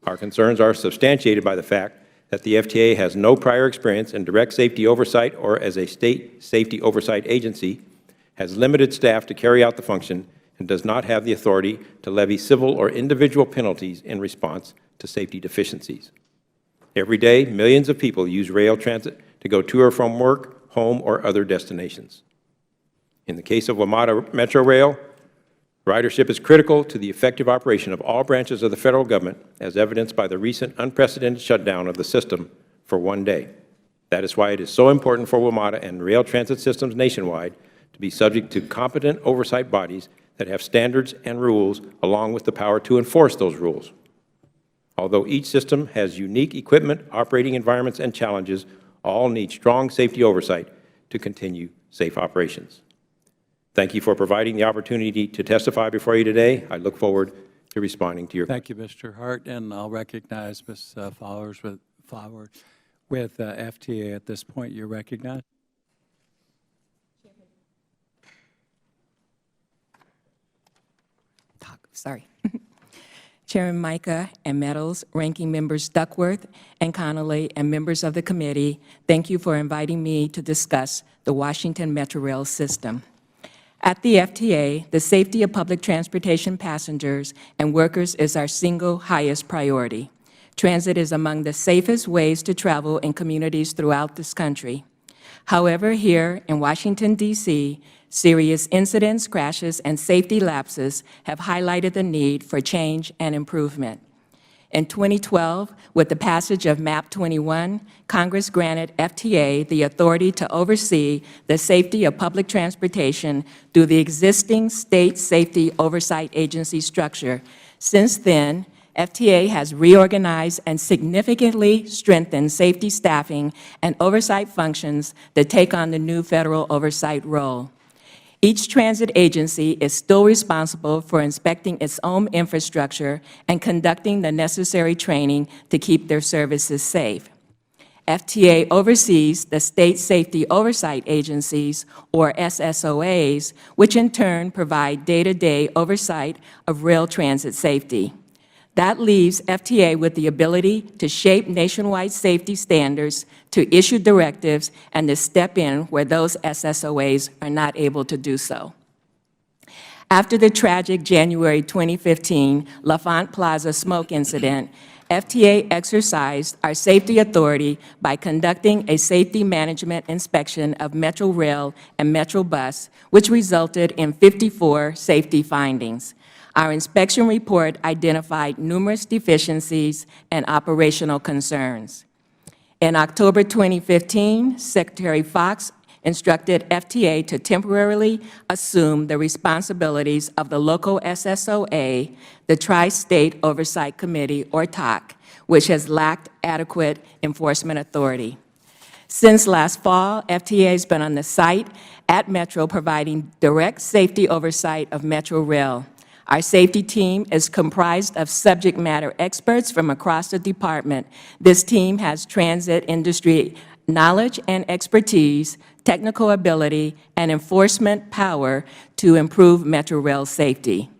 Our concerns are substantiated by the fact that the FTA has no prior experience in direct safety oversight or as a state safety oversight agency, has limited staff to carry out the function, and does not have the authority to levy civil or individual penalties in response to safety deficiencies. Every day, millions of people use rail transit to go to or from work, home, or other destinations. In the case of WMATA Metro Rail, ridership is critical to the effective operation of all branches of the Federal Government, as evidenced by the recent unprecedented shutdown of the system for one day. That is why it is so important for WMATA and rail transit systems nationwide to be subject to competent oversight bodies that have standards and rules along with the power to enforce those rules. Although each system has unique equipment, operating environments, and challenges, all need strong safety oversight to continue safe operations. Thank you for providing the opportunity to testify before you today. I look forward to responding to your questions. Thank you, Mr. Hart, and I'll recognize Ms. Flowers with FTA at this point. You're recognized. Sorry. Chairman Mica and Meadows, Ranking Members Duckworth and Connolly, and members of the committee, thank you for inviting me to discuss the Washington Metro Rail system. At the FTA, the safety of public transportation passengers and workers is our single highest priority. Transit is among the safest ways to travel in communities throughout this country. However, here in Washington, D.C., serious incidents, crashes, and safety lapses have highlighted the need for change and improvement. In 2012, with the passage of MAP 21, Congress granted FTA the authority to oversee the safety of public transportation through the existing State Safety Oversight Agency structure. Since then, FTA has reorganized and significantly strengthened safety staffing and oversight functions that take on the new federal oversight role. Each transit agency is still responsible for inspecting its own infrastructure and conducting the necessary training to keep their services safe. FTA oversees the State Safety Oversight Agencies, or SSOAs, which in turn provide day-to-day oversight of rail transit safety. That leaves FTA with the ability to shape nationwide safety standards, to issue directives, and to step in where those SSOAs are not able to do so. After the tragic January 2015 L'Enfant Plaza smoke incident, FTA exercised our safety authority by conducting a safety management inspection of Metro Rail and Metro Bus, which resulted in 54 safety findings. Our inspection report identified numerous deficiencies and operational concerns. In October 2015, Secretary Fox instructed FTA to temporarily assume the responsibilities of the local SSOA, the Tri-State Oversight Committee, or TOC, which has lacked adequate enforcement authority. Since last fall, FTA has been on the site at Metro providing direct safety oversight of Metro Rail. Our safety team is comprised of subject matter experts from across the department. This team has transit industry knowledge and expertise, technical ability, and enforcement power to improve Metro Rail safety.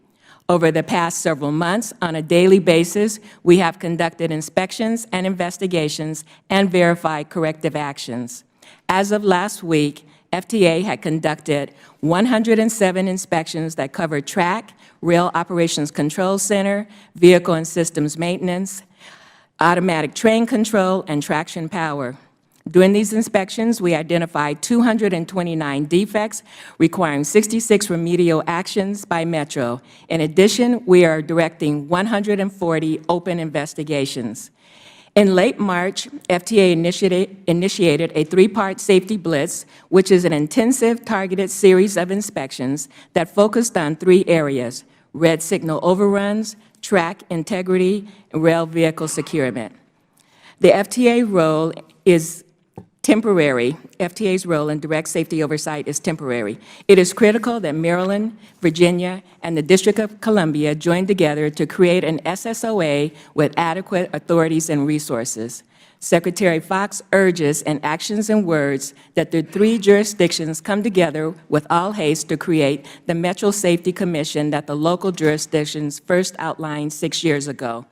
Over the past several months, on a daily basis, we have conducted inspections and investigations and verified corrective actions. As of last week, FTA had conducted 107 inspections that covered track, Rail Operations Control Center, vehicle and systems maintenance, automatic train control, and traction power. During these inspections, we identified 229 defects requiring 66 remedial actions by Metro. In addition, we are directing 140 open investigations. In late March, FTA initiated a three-part safety blitz, which is an intensive targeted series of inspections that focused on three areas: red signal overruns, track integrity, and rail vehicle securement. The FTA role is temporary. FTA's role in direct safety oversight is temporary. It is critical that Maryland, Virginia, and the District of Columbia join together to create an SSOA with adequate authorities and resources. Secretary Fox urges in actions and words that the three jurisdictions come together with all haste to create the Metro Safety Commission that the local jurisdictions first outlined 6 years ago.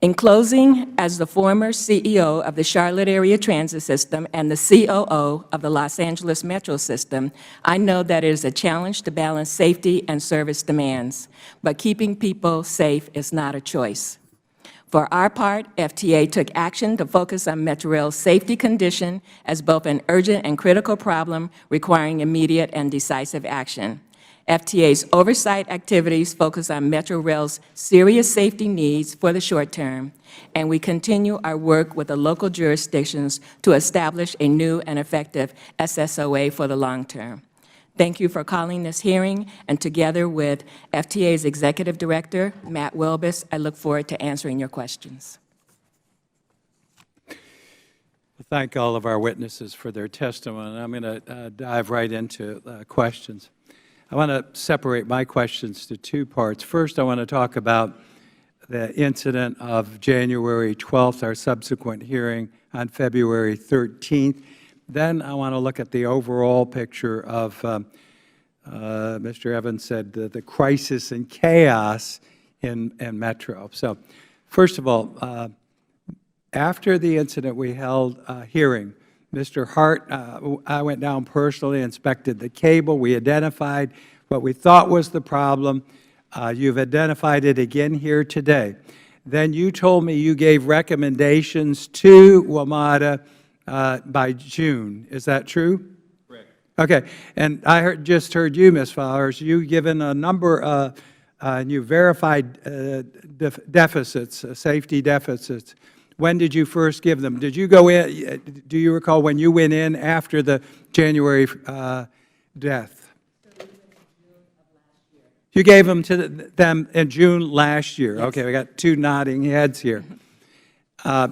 In closing, as the former CEO of the Charlotte Area Transit System and the COO of the Los Angeles Metro System, I know that it is a challenge to balance safety and service demands, but keeping people safe is not a choice. For our part, FTA took action to focus on Metrorail's safety condition as both an urgent and critical problem requiring immediate and decisive action. FTA's oversight activities focus on Metrorail's serious safety needs for the short term, and we continue our work with the local jurisdictions to establish a new and effective SSOA for the long term. Thank you for calling this hearing, and together with FTA's Executive Director, Matt Wilbus, I look forward to answering your questions. Thank all of our witnesses for their testimony. I'm going to dive right into questions. I want to separate my questions to two parts. First, I want to talk about the incident of January 12th, our subsequent hearing on February 13th. Then I want to look at the overall picture of, Mr. Evans said, the crisis and chaos in Metro. So first of all, after the incident, we held a hearing. Mr. Hart, I went down personally, inspected the cable. We identified what we thought was the problem. You've identified it again here today. Then you told me you gave recommendations to WMATA by June. Is that true? Correct. Okay. And I just heard you, Ms. Flowers, you've given a number, and you verified deficits, safety deficits. When did you first give them? Did you go in, do you recall when you went in after the January death? You gave them to them in June last year. Yes. Okay, we got two nodding heads here. I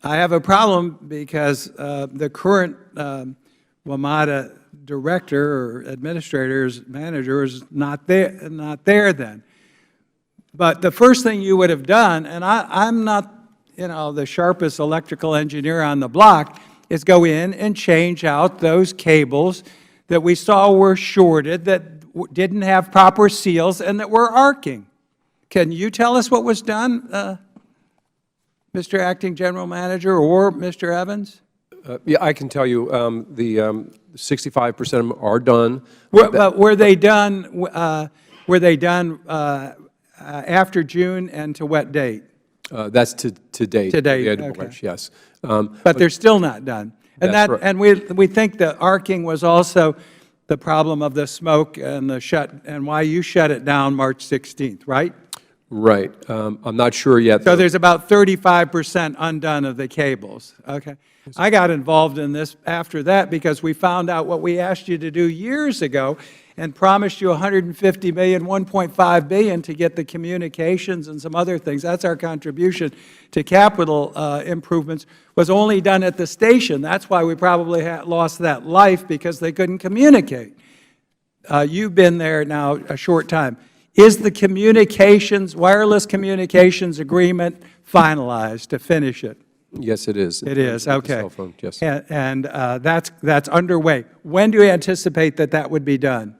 have a problem because the current WMATA director or administrator's manager is not there then. But the first thing you would have done, and I'm not you know, the sharpest electrical engineer on the block, is go in and change out those cables that we saw were shorted, that didn't have proper seals, and that were arcing. Can you tell us what was done, Mr. Acting General Manager, or Mr. Evans? Yeah, I can tell you, the 65% of them are done. But were they done, after June, and to what date? That's to date. To date, the end of okay. March, yes. But they're still not done. And That's right. and we think the arcing was also the problem of the smoke and and why you shut it down March 16th, right? Right. I'm not sure yet. So there's about 35% undone of the cables, okay? I got involved in this after that because we found out what we asked you to do years ago and promised you $150 million, $1.5 billion to get the communications and some other things. That's our contribution to capital improvements, was only done at the station. That's why we probably lost that life, because they couldn't communicate. You've been there now a short time. Is the wireless communications agreement finalized to finish it? Yes, it is. It is, okay. Cell phone, yes. And that's underway. When do you anticipate that would be done?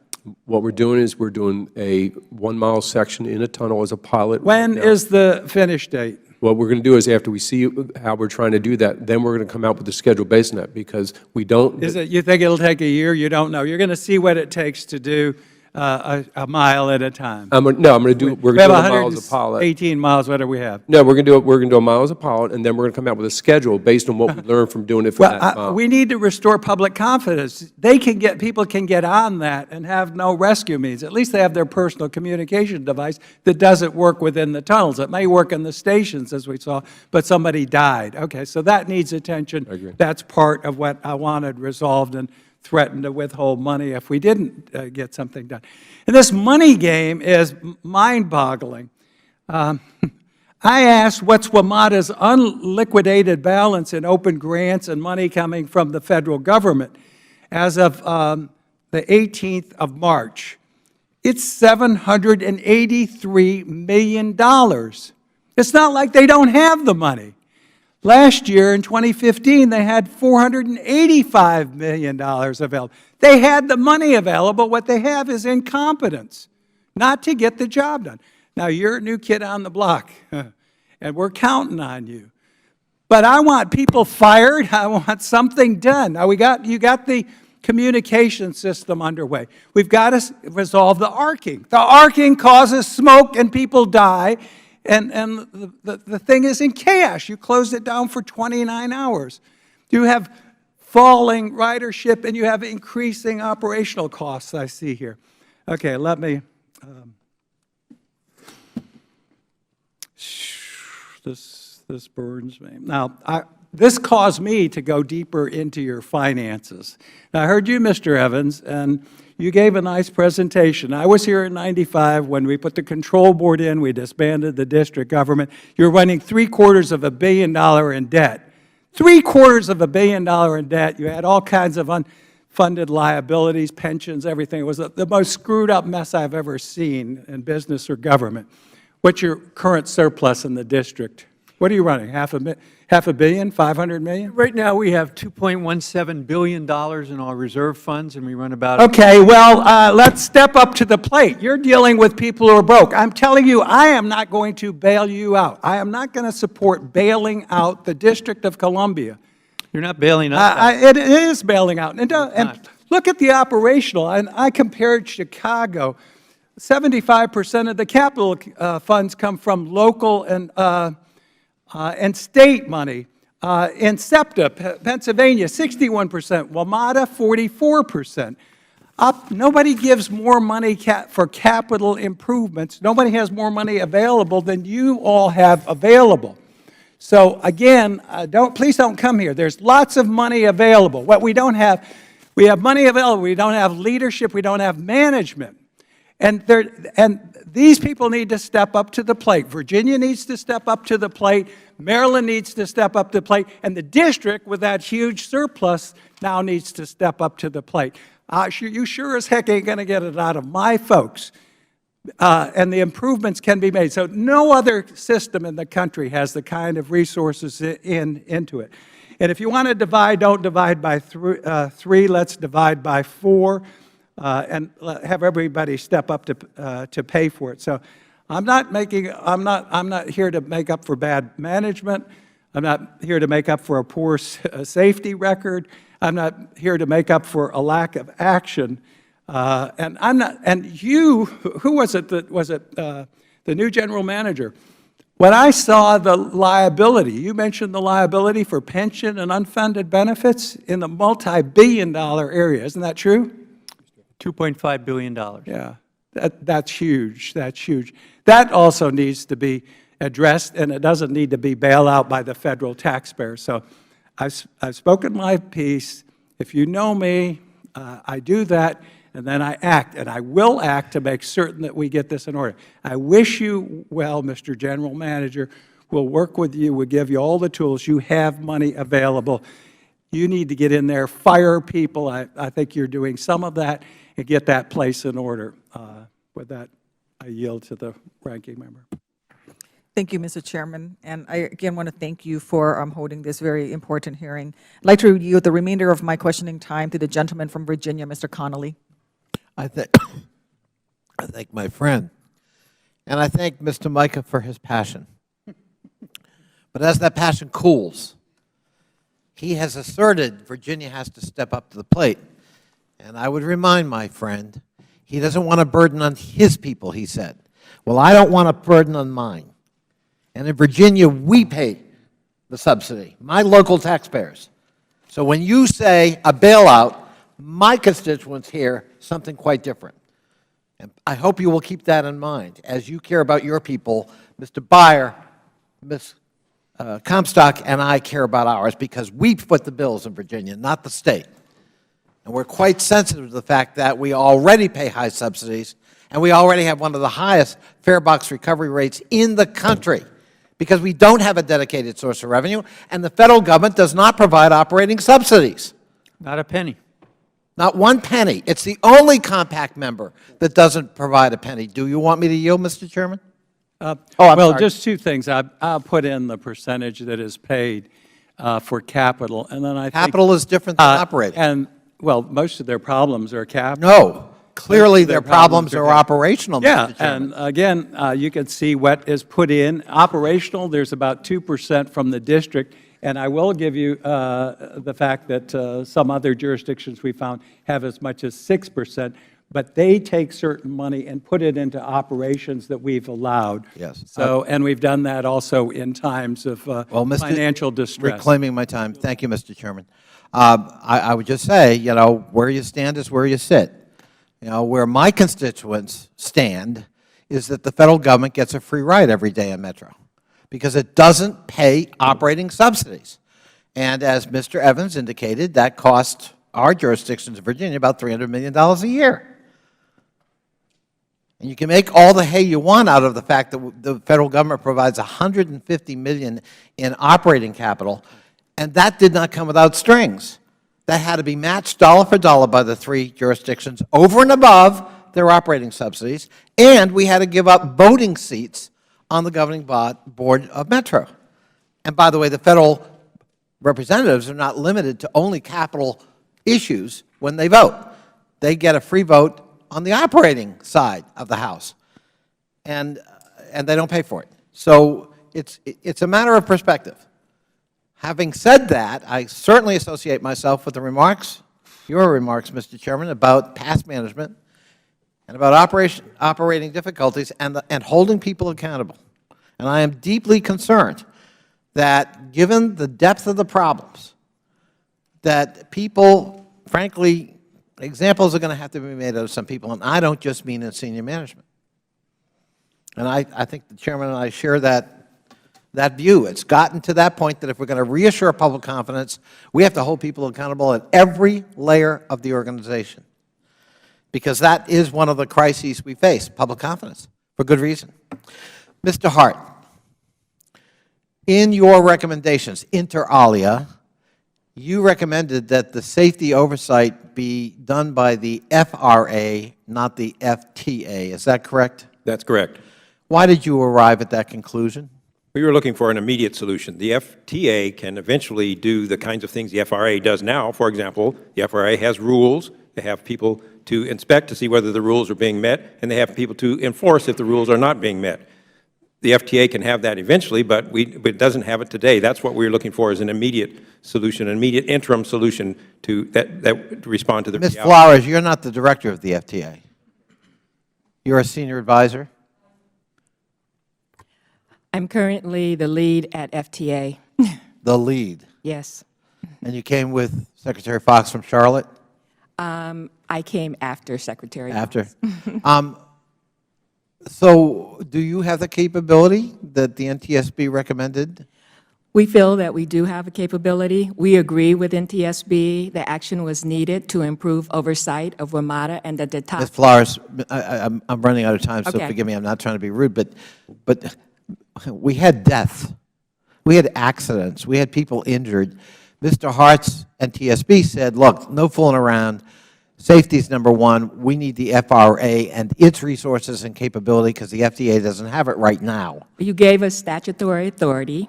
What we're doing is we're doing a 1-mile section in a tunnel as a pilot. When right now. is the finish date? What we're going to do is, after we see how we're trying to do that, then we're going to come out with a schedule based on that, because we don't. You think it'll take a year? You don't know. You're going to see what it takes to do a mile at a time. No, I'm going to do, we're We going have to do a mile as a pilot. 118 miles, whatever we have. No, we're going to do a mile as a pilot, and then we're going to come out with a schedule based on what we learned from doing it for that Well, mile. we need to restore public confidence. People can get on that and have no rescue means. At least they have their personal communication device that doesn't work within the tunnels. It may work in the stations, as we saw, but somebody died. Okay, so that needs attention. I agree. That's part of what I wanted resolved, and threatened to withhold money if we didn't get something done. And this money game is mind-boggling. I asked what's WMATA's unliquidated balance in open grants and money coming from the federal government as of the 18th of March. It's $783 million. It's not like they don't have the money. Last year, in 2015, they had $485 million available. They had the money available. What they have is incompetence, not to get the job done. Now, you're a new kid on the block, and we're counting on you. But I want people fired. I want something done. Now, you got the communication system underway. We've got to resolve the arcing. The arcing causes smoke and people die. And the thing is in chaos. You closed it down for 29 hours. You have falling ridership, and you have increasing operational costs, I see here. Okay, let me, this burns me. Now, this caused me to go deeper into your finances. Now, I heard you, Mr. Evans, and you gave a nice presentation. I was here in '95 when we put the control board in. We disbanded the district government. You're running $750 million in debt. $750 million in debt. You had all kinds of unfunded liabilities, pensions, everything. It was the most screwed up mess I've ever seen in business or government. What's your current surplus in the district? What are you running, half a billion, 500 million? Right now, we have $2.17 billion in our reserve funds, and we run about. Okay, well, let's step up to the plate. You're dealing with people who are broke. I'm telling you, I am not going to bail you out. I am not going to support bailing out the District of Columbia. You're not bailing us out. It is bailing out. And look at the operational. And I compared Chicago. 75% of the capital funds come from local and state money. In SEPTA, Pennsylvania, 61%. WMATA, 44%. Nobody gives more money for capital improvements. Nobody has more money available than you all have available. So again, please don't come here. There's lots of money available. What we don't have, we have money available. We don't have leadership. We don't have management. And these people need to step up to the plate. Virginia needs to step up to the plate. Maryland needs to step up to the plate. And the district, with that huge surplus, now needs to step up to the plate. You sure as heck ain't going to get it out of my folks. and the improvements can be made. So no other system in the country has the kind of resources into it. And if you want to divide, don't divide by three, let's divide by 4, and have everybody step up to pay for it. So I'm not here to make up for bad management. I'm not here to make up for a poor safety record. I'm not here to make up for a lack of action. And I'm not, and you, who was it that, was it the new general manager? When I saw the liability, you mentioned the liability for pension and unfunded benefits in the multi-billion-dollar area, isn't that true? $2.5 billion. Yeah, that's huge, that's huge. That also needs to be addressed, and it doesn't need to be bailed out by the federal taxpayer. So I've spoken my piece. If you know me, I do that, and then I act, and I will act to make certain that we get this in order. I wish you well, Mr. General Manager. We'll work with you. We'll give you all the tools. You have money available. You need to get in there, fire people. I think you're doing some of that, and get that place in order. With that, I yield to the ranking member. Thank you, Mr. Chairman. And I again want to thank you for holding this very important hearing. I'd like to yield the remainder of my questioning time to the gentleman from Virginia, Mr. Connolly. I thank my friend, and I thank Mr. Mica for his passion. But as that passion cools, he has asserted Virginia has to step up to the plate. And I would remind my friend, he doesn't want a burden on his people, he said. Well, I don't want a burden on mine. And in Virginia, we pay the subsidy, my local taxpayers. So when you say a bailout, my constituents hear something quite different. And I hope you will keep that in mind as you care about your people. Mr. Beyer, Ms. Comstock, and I care about ours because we foot the bills in Virginia, not the state. And we're quite sensitive to the fact that we already pay high subsidies, and we already have one of the highest fare box recovery rates in the country because we don't have a dedicated source of revenue, and the federal government does not provide operating subsidies. Not a penny. Not one penny. It's the only compact member that doesn't provide a penny. Do you want me to yield, Mr. Chairman? I'm sorry. just two things. I'll put in the percentage that is paid for capital, and then I think Capital is different than operating. And well, most of their problems are capital. No. Clearly, their problems are operational, Yeah, Mr. Chairman. and again, you can see what is put in. Operational, there's about 2% from the district, and I will give you the fact that some other jurisdictions we found have as much as 6%, but they take certain money and put it into operations that we've allowed. Yes. So, and we've done that also in times of financial distress. Reclaiming my time. Thank you, Mr. Chairman. I would just say, you know, where you stand is where you sit. You know, where my constituents stand is that the federal government gets a free ride every day in Metro because it doesn't pay operating subsidies. And as Mr. Evans indicated, that costs our jurisdictions in Virginia about $300 million a year. And you can make all the hay you want out of the fact that the federal government provides $150 million in operating capital, and that did not come without strings. That had to be matched dollar for dollar by the 3 jurisdictions over and above their operating subsidies, and we had to give up voting seats on the governing board of Metro. And by the way, the federal representatives are not limited to only capital issues when they vote. They get a free vote on the operating side of the House, and they don't pay for it. So it's a matter of perspective. Having said that, I certainly associate myself with the remarks, your remarks, Mr. Chairman, about past management and about operating difficulties and holding people accountable. And I am deeply concerned that given the depth of the problems, that people, frankly, examples are going to have to be made out of some people, and I don't just mean in senior management. And I think the Chairman and I share that view. It's gotten to that point that if we're going to reassure public confidence, we have to hold people accountable at every layer of the organization, because that is one of the crises we face, public confidence, for good reason. Mr. Hart, in your recommendations, inter alia, you recommended that the safety oversight be done by the FRA, not the FTA. Is that correct? That's correct. Why did you arrive at that conclusion? We were looking for an immediate solution. The FTA can eventually do the kinds of things the FRA does now. For example, the FRA has rules. They have people to inspect to see whether the rules are being met, and they have people to enforce if the rules are not being met. The FTA can have that eventually, but it doesn't have it today. That's what we're looking for, is an immediate solution, an immediate interim solution to to respond to the Ms. reality. Flores, you're not the director of the FTA. You're a senior advisor? I'm currently the lead at FTA. The lead. Yes. And you came with Secretary Fox from Charlotte? I came after Secretary. After? So do you have the capability that the NTSB recommended? We feel that we do have a capability. We agree with NTSB that action was needed to improve oversight of WMATA and the Ms. top. Flores, I'm running out of time, so Okay. forgive me, I'm not trying to be rude, but we had deaths. We had accidents. We had people injured. Mr. Hart's NTSB said, look, no fooling around. Safety is number one. We need the FRA and its resources and capability because the FDA doesn't have it right now. You gave us statutory authority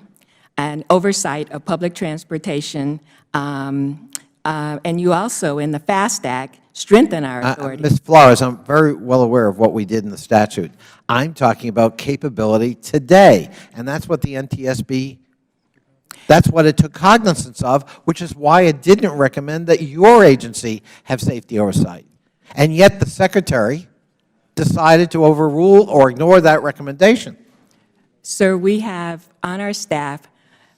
and oversight of public transportation, and you also, in the FAST Act, strengthen our authority. Ms. Flores, I'm very well aware of what we did in the statute. I'm talking about capability today, and that's what the NTSB, that's what it took cognizance of, which is why it didn't recommend that your agency have safety oversight. And yet the Secretary decided to overrule or ignore that recommendation. Sir, we have on our staff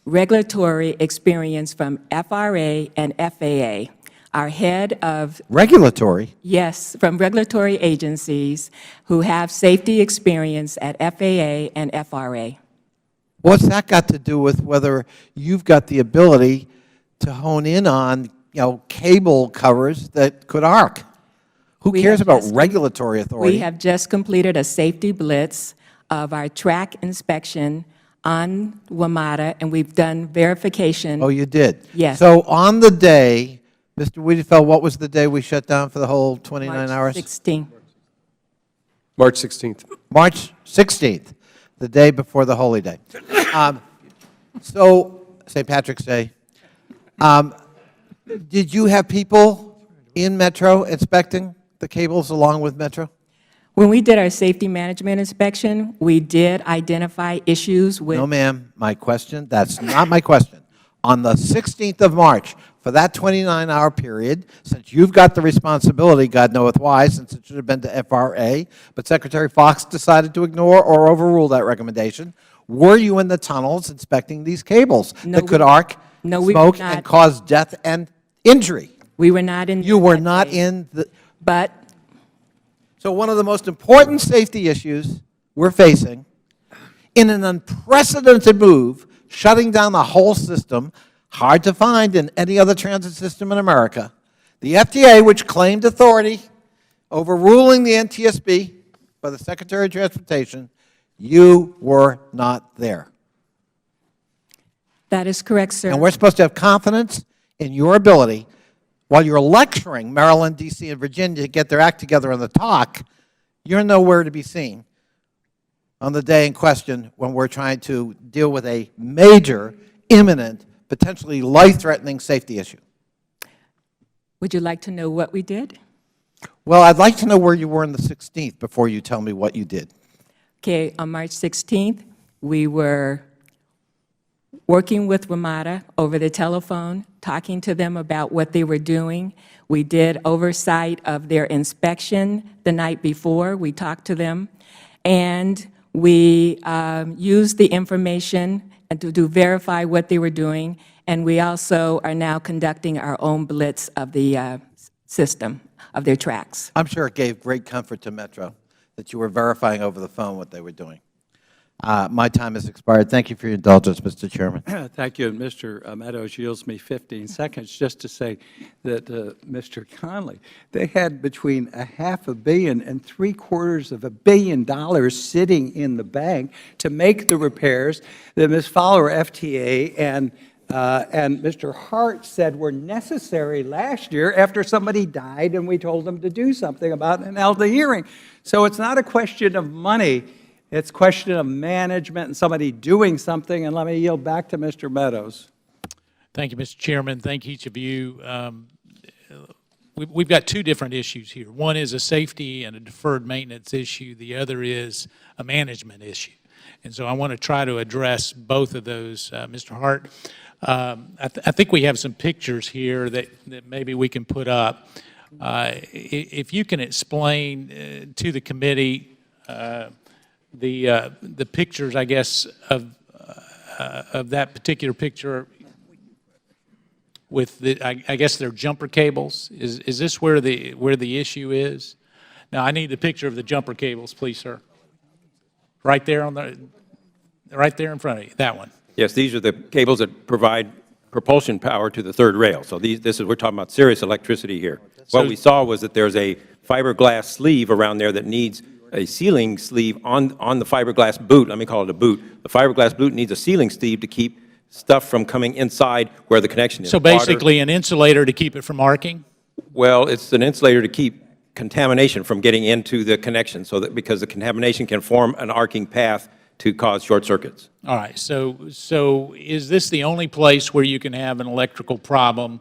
regulatory experience from FRA and FAA. Our head of, Regulatory? yes, from regulatory agencies who have safety experience at FAA and FRA. What's that got to do with whether you've got the ability to hone in on, cable covers that could arc? Who We cares have about just- regulatory authority? We have just completed a safety blitz of our track inspection on WMATA, and we've done verification. Oh, you did? Yes. So on the day, Mr. Wiedefeld, what was the day we shut down for the whole 29 March hours? 16. March 16th. March 16th, the day before the Holy Day. So, St. Patrick's Day. Did you have people in Metro inspecting the cables along with Metro? When we did our safety management inspection, we did identify issues with. No, ma'am. My question, that's not my question. On the 16th of March, for that 29-hour period, since you've got the responsibility, God knoweth why, since it should have been to FRA, but Secretary Fox decided to ignore or overrule that recommendation, were you in the tunnels inspecting these cables No, that could we- arc, no, we were smoke, not. and cause death and injury? We were not in. You were that not phase. in the... But So one of the most important safety issues we're facing, in an unprecedented move, shutting down the whole system, hard to find in any other transit system in America, the FTA, which claimed authority, overruling the NTSB by the Secretary of Transportation, you were not there. that is correct, sir. And we're supposed to have confidence in your ability, while you're lecturing Maryland, D.C., and Virginia to get their act together on the talk, you're nowhere to be seen on the day in question when we're trying to deal with a major, imminent, potentially life-threatening safety issue. Would you like to know what we did? Well, I'd like to know where you were on the 16th before you tell me what you did. Okay, on March 16th, we were working with WMATA over the telephone, talking to them about what they were doing. We did oversight of their inspection the night before. We talked to them. And we used the information and to verify what they were doing. And we also are now conducting our own blitz of the system, of their tracks. I'm sure it gave great comfort to Metro that you were verifying over the phone what they were doing. My time has expired. Thank you for your indulgence, Mr. Chairman. Thank you. And Mr. Meadows yields me 15 seconds just to say that Mr. Conley, they had between $500 million and $750 million sitting in the bank to make the repairs that Ms. Fowler, FTA, and and Mr. Hart said were necessary last year after somebody died and we told them to do something about it and held a hearing. So it's not a question of money, it's a question of management and somebody doing something, and let me yield back to Mr. Meadows. Thank you, Mr. Chairman. Thank each of you. We've got two different issues here. One is a safety and a deferred maintenance issue. The other is a management issue. And so I want to try to address both of those. Mr. Hart, I think we have some pictures here that maybe we can put up. If you can explain to the committee the pictures, I guess, of that particular picture with the, I guess they're jumper cables. Is this where the issue is? Now, I need the picture of the jumper cables, please, sir. Right there right there in front of you, that one. Yes, these are the cables that provide propulsion power to the third rail. So we're talking about serious electricity here. What we saw was that there's a fiberglass sleeve around there that needs a sealing sleeve on the fiberglass boot. Let me call it a boot. The fiberglass boot needs a sealing sleeve to keep stuff from coming inside where the connection is. So basically an insulator to keep it from arcing? Well, it's an insulator to keep contamination from getting into the connection, so that because the contamination can form an arcing path to cause short circuits. All right, so is this the only place where you can have an electrical problem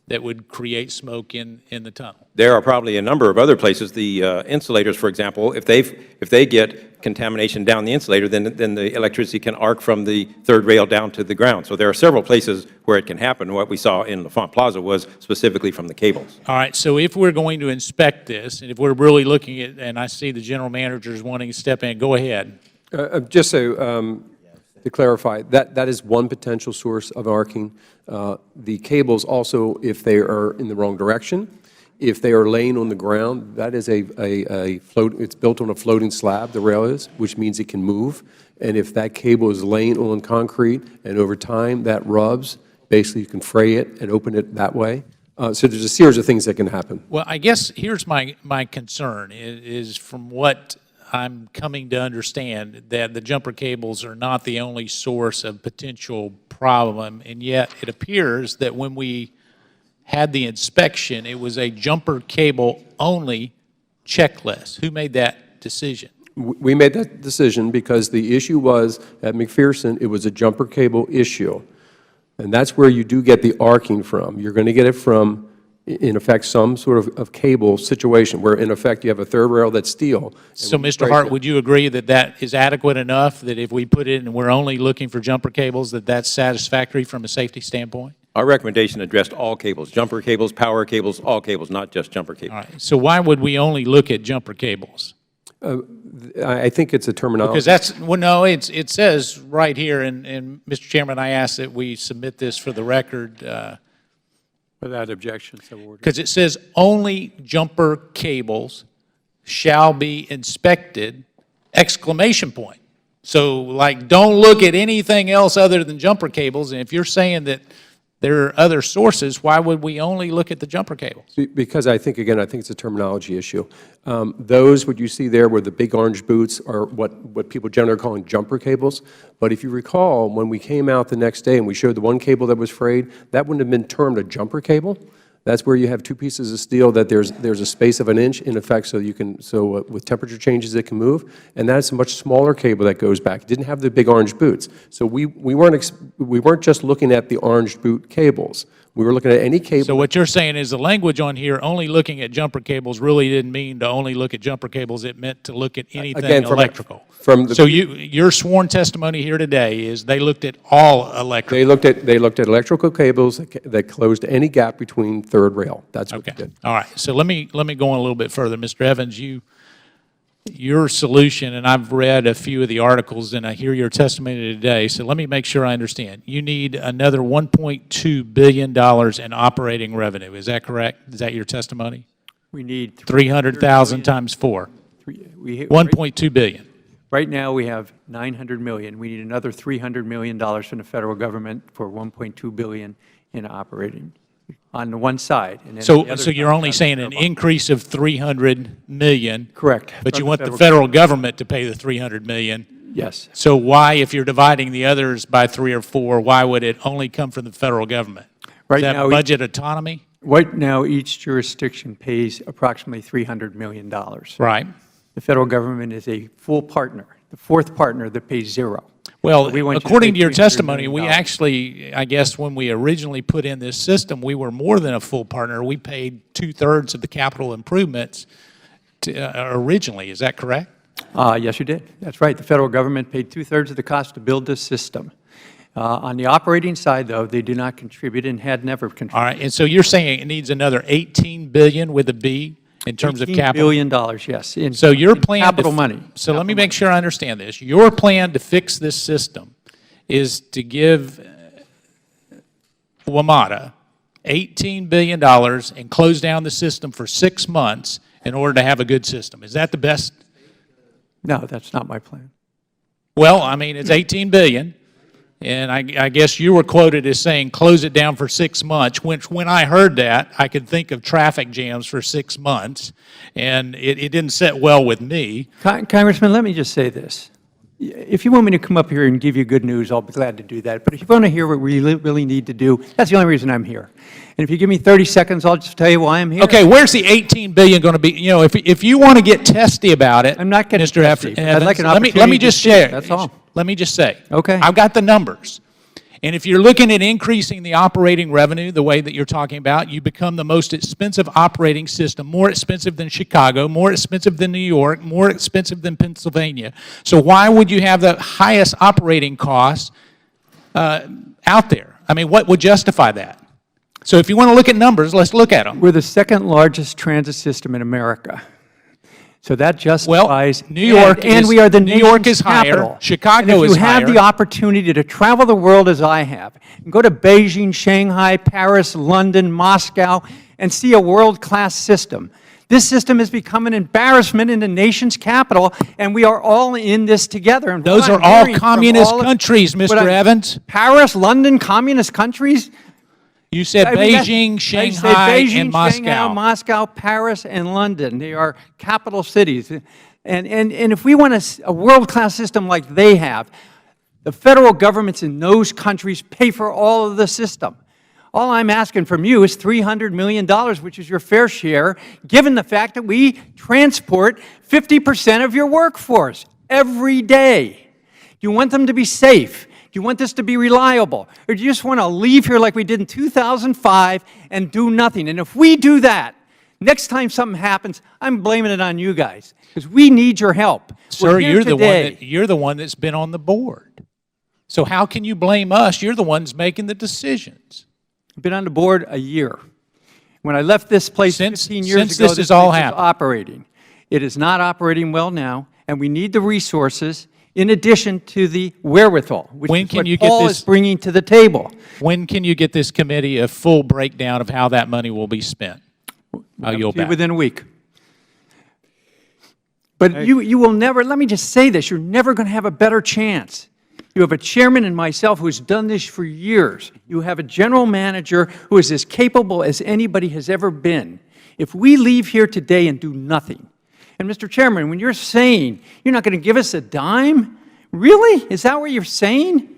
that would create smoke in the tunnel? There are probably a number of other places. The insulators, for example, if they get contamination down the insulator, then the electricity can arc from the third rail down to the ground. So there are several places where it can happen. What we saw in L'Enfant Plaza was specifically from the cables. All right, so if we're going to inspect this, and if we're really looking at, and I see the general managers wanting to step in, go ahead. Just so to clarify, that is one potential source of arcing. The cables also, if they are in the wrong direction, if they are laying on the ground, that is a float. It's built on a floating slab, the rail is, which means it can move. And if that cable is laying on concrete and over time that rubs, basically you can fray it and open it that way. So there's a series of things that can happen. Well, I guess here's my concern is from what I'm coming to understand, that the jumper cables are not the only source of potential problem, and yet it appears that when we had the inspection, it was a jumper cable only checklist. Who made that decision? We made that decision because the issue was at McPherson, it was a jumper cable issue. And that's where you do get the arcing from. You're going to get it from, in effect, some sort of cable situation where, in effect, you have a third rail that's steel. So, Mr. Hart, would you agree that that is adequate enough, that if we put it and we're only looking for jumper cables, that that's satisfactory from a safety standpoint? Our recommendation addressed all cables, jumper cables, power cables, all cables, not just jumper cables. All right. So why would we only look at jumper cables? I think it's a terminology. Because that's, well, no, it says right here, and Mr. Chairman, I ask that we submit this for the record. Without objection, so ordered. Because it says only jumper cables shall be inspected, exclamation point. So, like, don't look at anything else other than jumper cables. And if you're saying that there are other sources, why would we only look at the jumper cables? Because I think, again, I think it's a terminology issue. Those, what you see there, where the big orange boots are what people generally are calling jumper cables. But if you recall, when we came out the next day and we showed the one cable that was frayed, that wouldn't have been termed a jumper cable. That's where you have two pieces of steel that there's a space of an inch, in effect, so you can, with temperature changes it can move. And that's a much smaller cable that goes back. It didn't have the big orange boots. So we weren't just looking at the orange boot cables. We were looking at any cable. So what you're saying is the language on here, only looking at jumper cables, really didn't mean to only look at jumper cables. It meant to look at anything Again, electrical. So your sworn testimony here today is they looked at all electrical. They looked at electrical cables that closed any gap between third rail. That's what they did. All right. So let me go on a little bit further. Mr. Evans, your solution, and I've read a few of the articles and I hear your testimony today, so let me make sure I understand. You need another $1.2 billion in operating revenue. Is that correct? Is that your testimony? We need 300,000 times 4. $1.2 billion. Right now, we have $900 million. We need another $300 million from the federal government for $1.2 billion in operating on the one side. And then the So other you're side only on the saying an federal. increase of $300 million. Correct. But From you the want the federal federal government to pay the $300 million. Yes. So why, if you're dividing the others by 3 or 4, why would it only come from the federal government? Right Is that now, budget autonomy? Right now, each jurisdiction pays approximately $300 million. Right. The federal government is a full partner, the fourth partner that pays zero. Well, We want you to according to pay your $300 testimony, we million. actually, I guess when we originally put in this system, we were more than a full partner. We paid 2/3 of the capital improvements originally. Is that correct? Yes, you did. That's right. The federal government paid 2/3 of the cost to build this system. On the operating side, though, they do not contribute and had never contributed. All right, and so you're saying it needs another $18 billion with a B in terms of $18 capital? billion, yes. So your plan to capital money. So let me make sure I understand this. Your plan to fix this system is to give WMATA $18 billion and close down the system for 6 months in order to have a good system. Is that the best? No, that's not my plan. Well, I mean, it's $18 billion. And I guess you were quoted as saying, close it down for 6 months, which when I heard that, I could think of traffic jams for 6 months, and it didn't sit well with me. Congressman, let me just say this. If you want me to come up here and give you good news, I'll be glad to do that. But if you want to hear what we really need to do, that's the only reason I'm here. And if you give me 30 seconds, I'll just tell you why I'm here. Okay, where's the $18 billion going to be? You know, if you want to get testy about it, I'm not getting Mr. testy. I'd like an let me opportunity to just speak, share. that's all. Let me just say. Okay. I've got the numbers. And if you're looking at increasing the operating revenue the way that you're talking about, you become the most expensive operating system, more expensive than Chicago, more expensive than New York, more expensive than Pennsylvania. So why would you have the highest operating costs out there? I mean, what would justify that? So if you want to look at numbers, let's look at them. We're the second largest transit system in America. So that justifies. New York and is- we are the New York nation's is higher. capital. Chicago and if is you have higher. the opportunity to travel the world as I have, and go to Beijing, Shanghai, Paris, London, Moscow, and see a world-class system, this system has become an embarrassment in the nation's capital, and we are all in this together. And Those what are I'm all hearing from communist all of- countries, what Mr. I'm- Evans. Paris, London, communist countries? You said I mean, Beijing, I said Shanghai, Beijing, and Moscow. Shanghai, Moscow, Paris, and London. They are capital cities. And if we want a world-class system like they have, the federal governments in those countries pay for all of the system. All I'm asking from you is $300 million, which is your fair share, given the fact that we transport 50% of your workforce every day. Do you want them to be safe? Do you want this to be reliable? Or do you just want to leave here like we did in 2005 and do nothing? And if we do that, next time something happens, I'm blaming it on you guys, because we need your help. Sir, We're here you're the one that's been on the board. So how can you blame us? You're the ones making the decisions. I've been on the board a year. When I left this place Since- 15 years since ago, this has all place was happened. operating. It is not operating well now, and we need the resources in addition to the wherewithal, which When is can what you get Paul this- is bringing to the table. When can you get this committee a full breakdown of how that money will be spent? I'll yield back. Within a week. But you will never, let me just say this, you're never going to have a better chance. You have a chairman and myself who has done this for years. You have a general manager who is as capable as anybody has ever been. If we leave here today and do nothing, and Mr. Chairman, when you're saying you're not going to give us a dime, really? Is that what you're saying?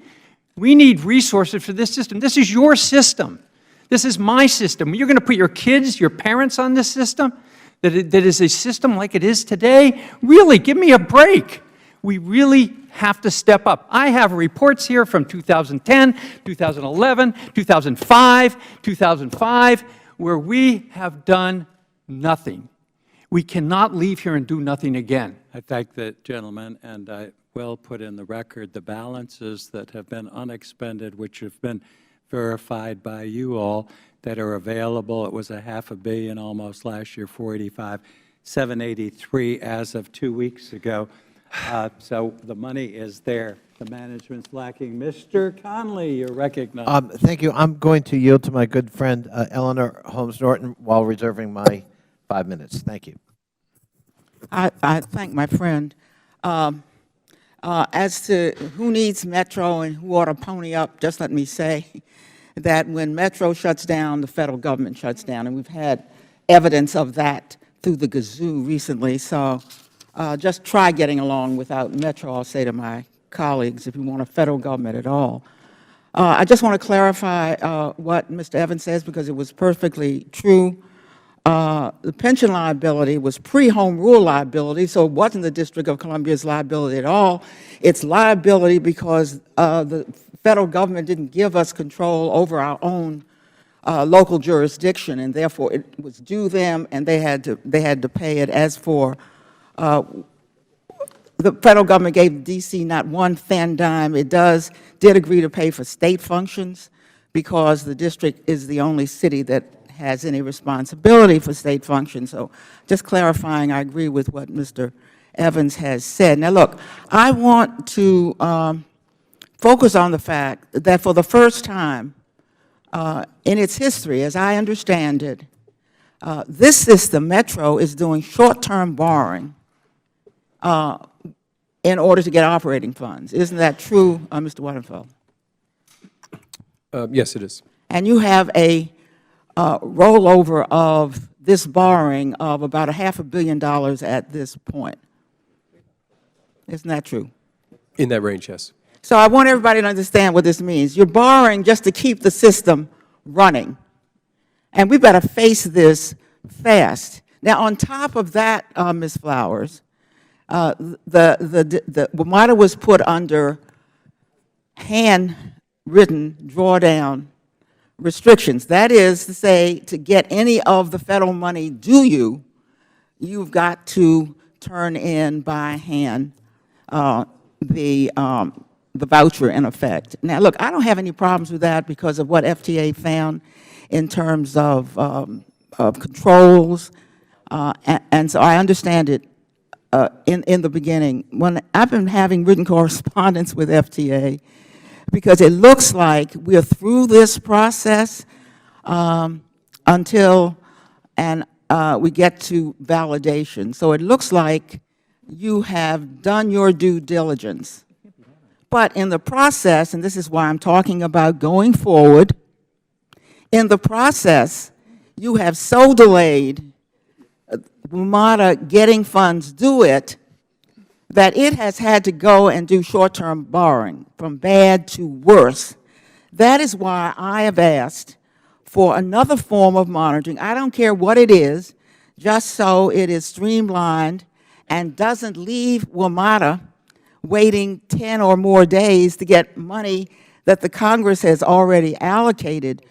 We need resources for this system. This is your system. This is my system. You're going to put your kids, your parents on this system? That is a system like it is today? Really, give me a break. We really have to step up. I have reports here from 2010, 2011, 2005, where we have done nothing. We cannot leave here and do nothing again. I thank the gentleman, and I will put in the record the balances that have been unexpended, which have been verified by you all, that are available. It was $500 million almost last year, 485, 783 as of 2 weeks ago. So the money is there. The management's lacking. Mr. Conley, you're recognized. Thank you. I'm going to yield to my good friend Eleanor Holmes Norton while reserving my 5 minutes. Thank you. I thank my friend. As to who needs Metro and who ought to pony up, just let me say that when Metro shuts down, the federal government shuts down, and we've had evidence of that through the Gazoo recently. So just try getting along without Metro, I'll say to my colleagues, if you want a federal government at all. I just want to clarify what Mr. Evans says, because it was perfectly true. The pension liability was pre-Home Rule liability, so it wasn't the District of Columbia's liability at all. It's liability because the federal government didn't give us control over our own local jurisdiction, and therefore it was due them, and they had to pay it. As for the federal government gave D.C. not one thin dime. It did agree to pay for state functions because the district is the only city that has any responsibility for state functions. So just clarifying, I agree with what Mr. Evans has said. Now, look, I want to focus on the fact that for the first time in its history, as I understand it, this system, Metro, is doing short-term borrowing in order to get operating funds. Isn't that true, Mr. Weidenfeld? Yes, it is. And you have a rollover of this borrowing of about $500 million at this point. Isn't that true? In that range, yes. So I want everybody to understand what this means. You're borrowing just to keep the system running. And we better face this fast. Now, on top of that, Ms. Flowers, WMATA was put under handwritten drawdown restrictions. That is to say, to get any of the federal money due you, you've got to turn in by hand the voucher in effect. Now, look, I don't have any problems with that because of what FTA found in terms of controls, and so I understand it in the beginning. When I've been having written correspondence with FTA, because it looks like we're through this process until we get to validation. So it looks like you have done your due diligence. But in the process, and this is why I'm talking about going forward, in the process, you have so delayed WMATA getting funds due it that it has had to go and do short-term borrowing from bad to worse. That is why I have asked for another form of monitoring. I don't care what it is, just so it is streamlined and doesn't leave WMATA waiting 10 or more days to get money that the Congress has already allocated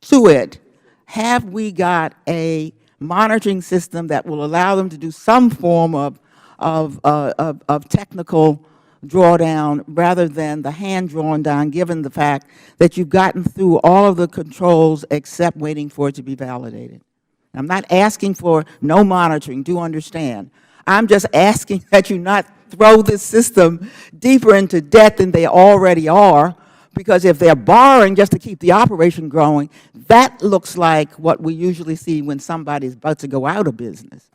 to it. Have we got a monitoring system that will allow them to do some form of technical drawdown rather than the hand drawn down, given the fact that you've gotten through all of the controls except waiting for it to be validated? I'm not asking for no monitoring, do understand. I'm just asking that you not throw this system deeper into debt than they already are, because if they're borrowing just to keep the operation growing, that looks like what we usually see when somebody's about to go out of business.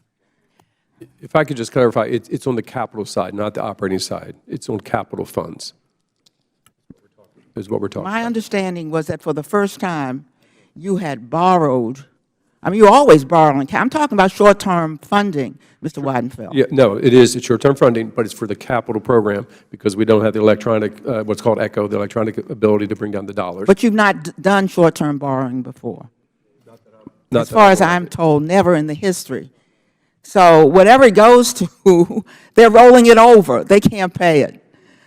If I could just clarify, it's on the capital side, not the operating side. It's on capital funds, is what we're talking about. My understanding was that for the first time, you had borrowed. I mean, you always borrow. I'm talking about short-term funding, Mr. Weidenfeld. Yeah, no, it's short-term funding, but it's for the capital program because we don't have the electronic, what's called ECHO, the electronic ability to bring down the dollars. But you've not done short-term borrowing before. Not As far as I'm told, never in the history. So whatever it goes to, they're rolling it over. They can't pay it.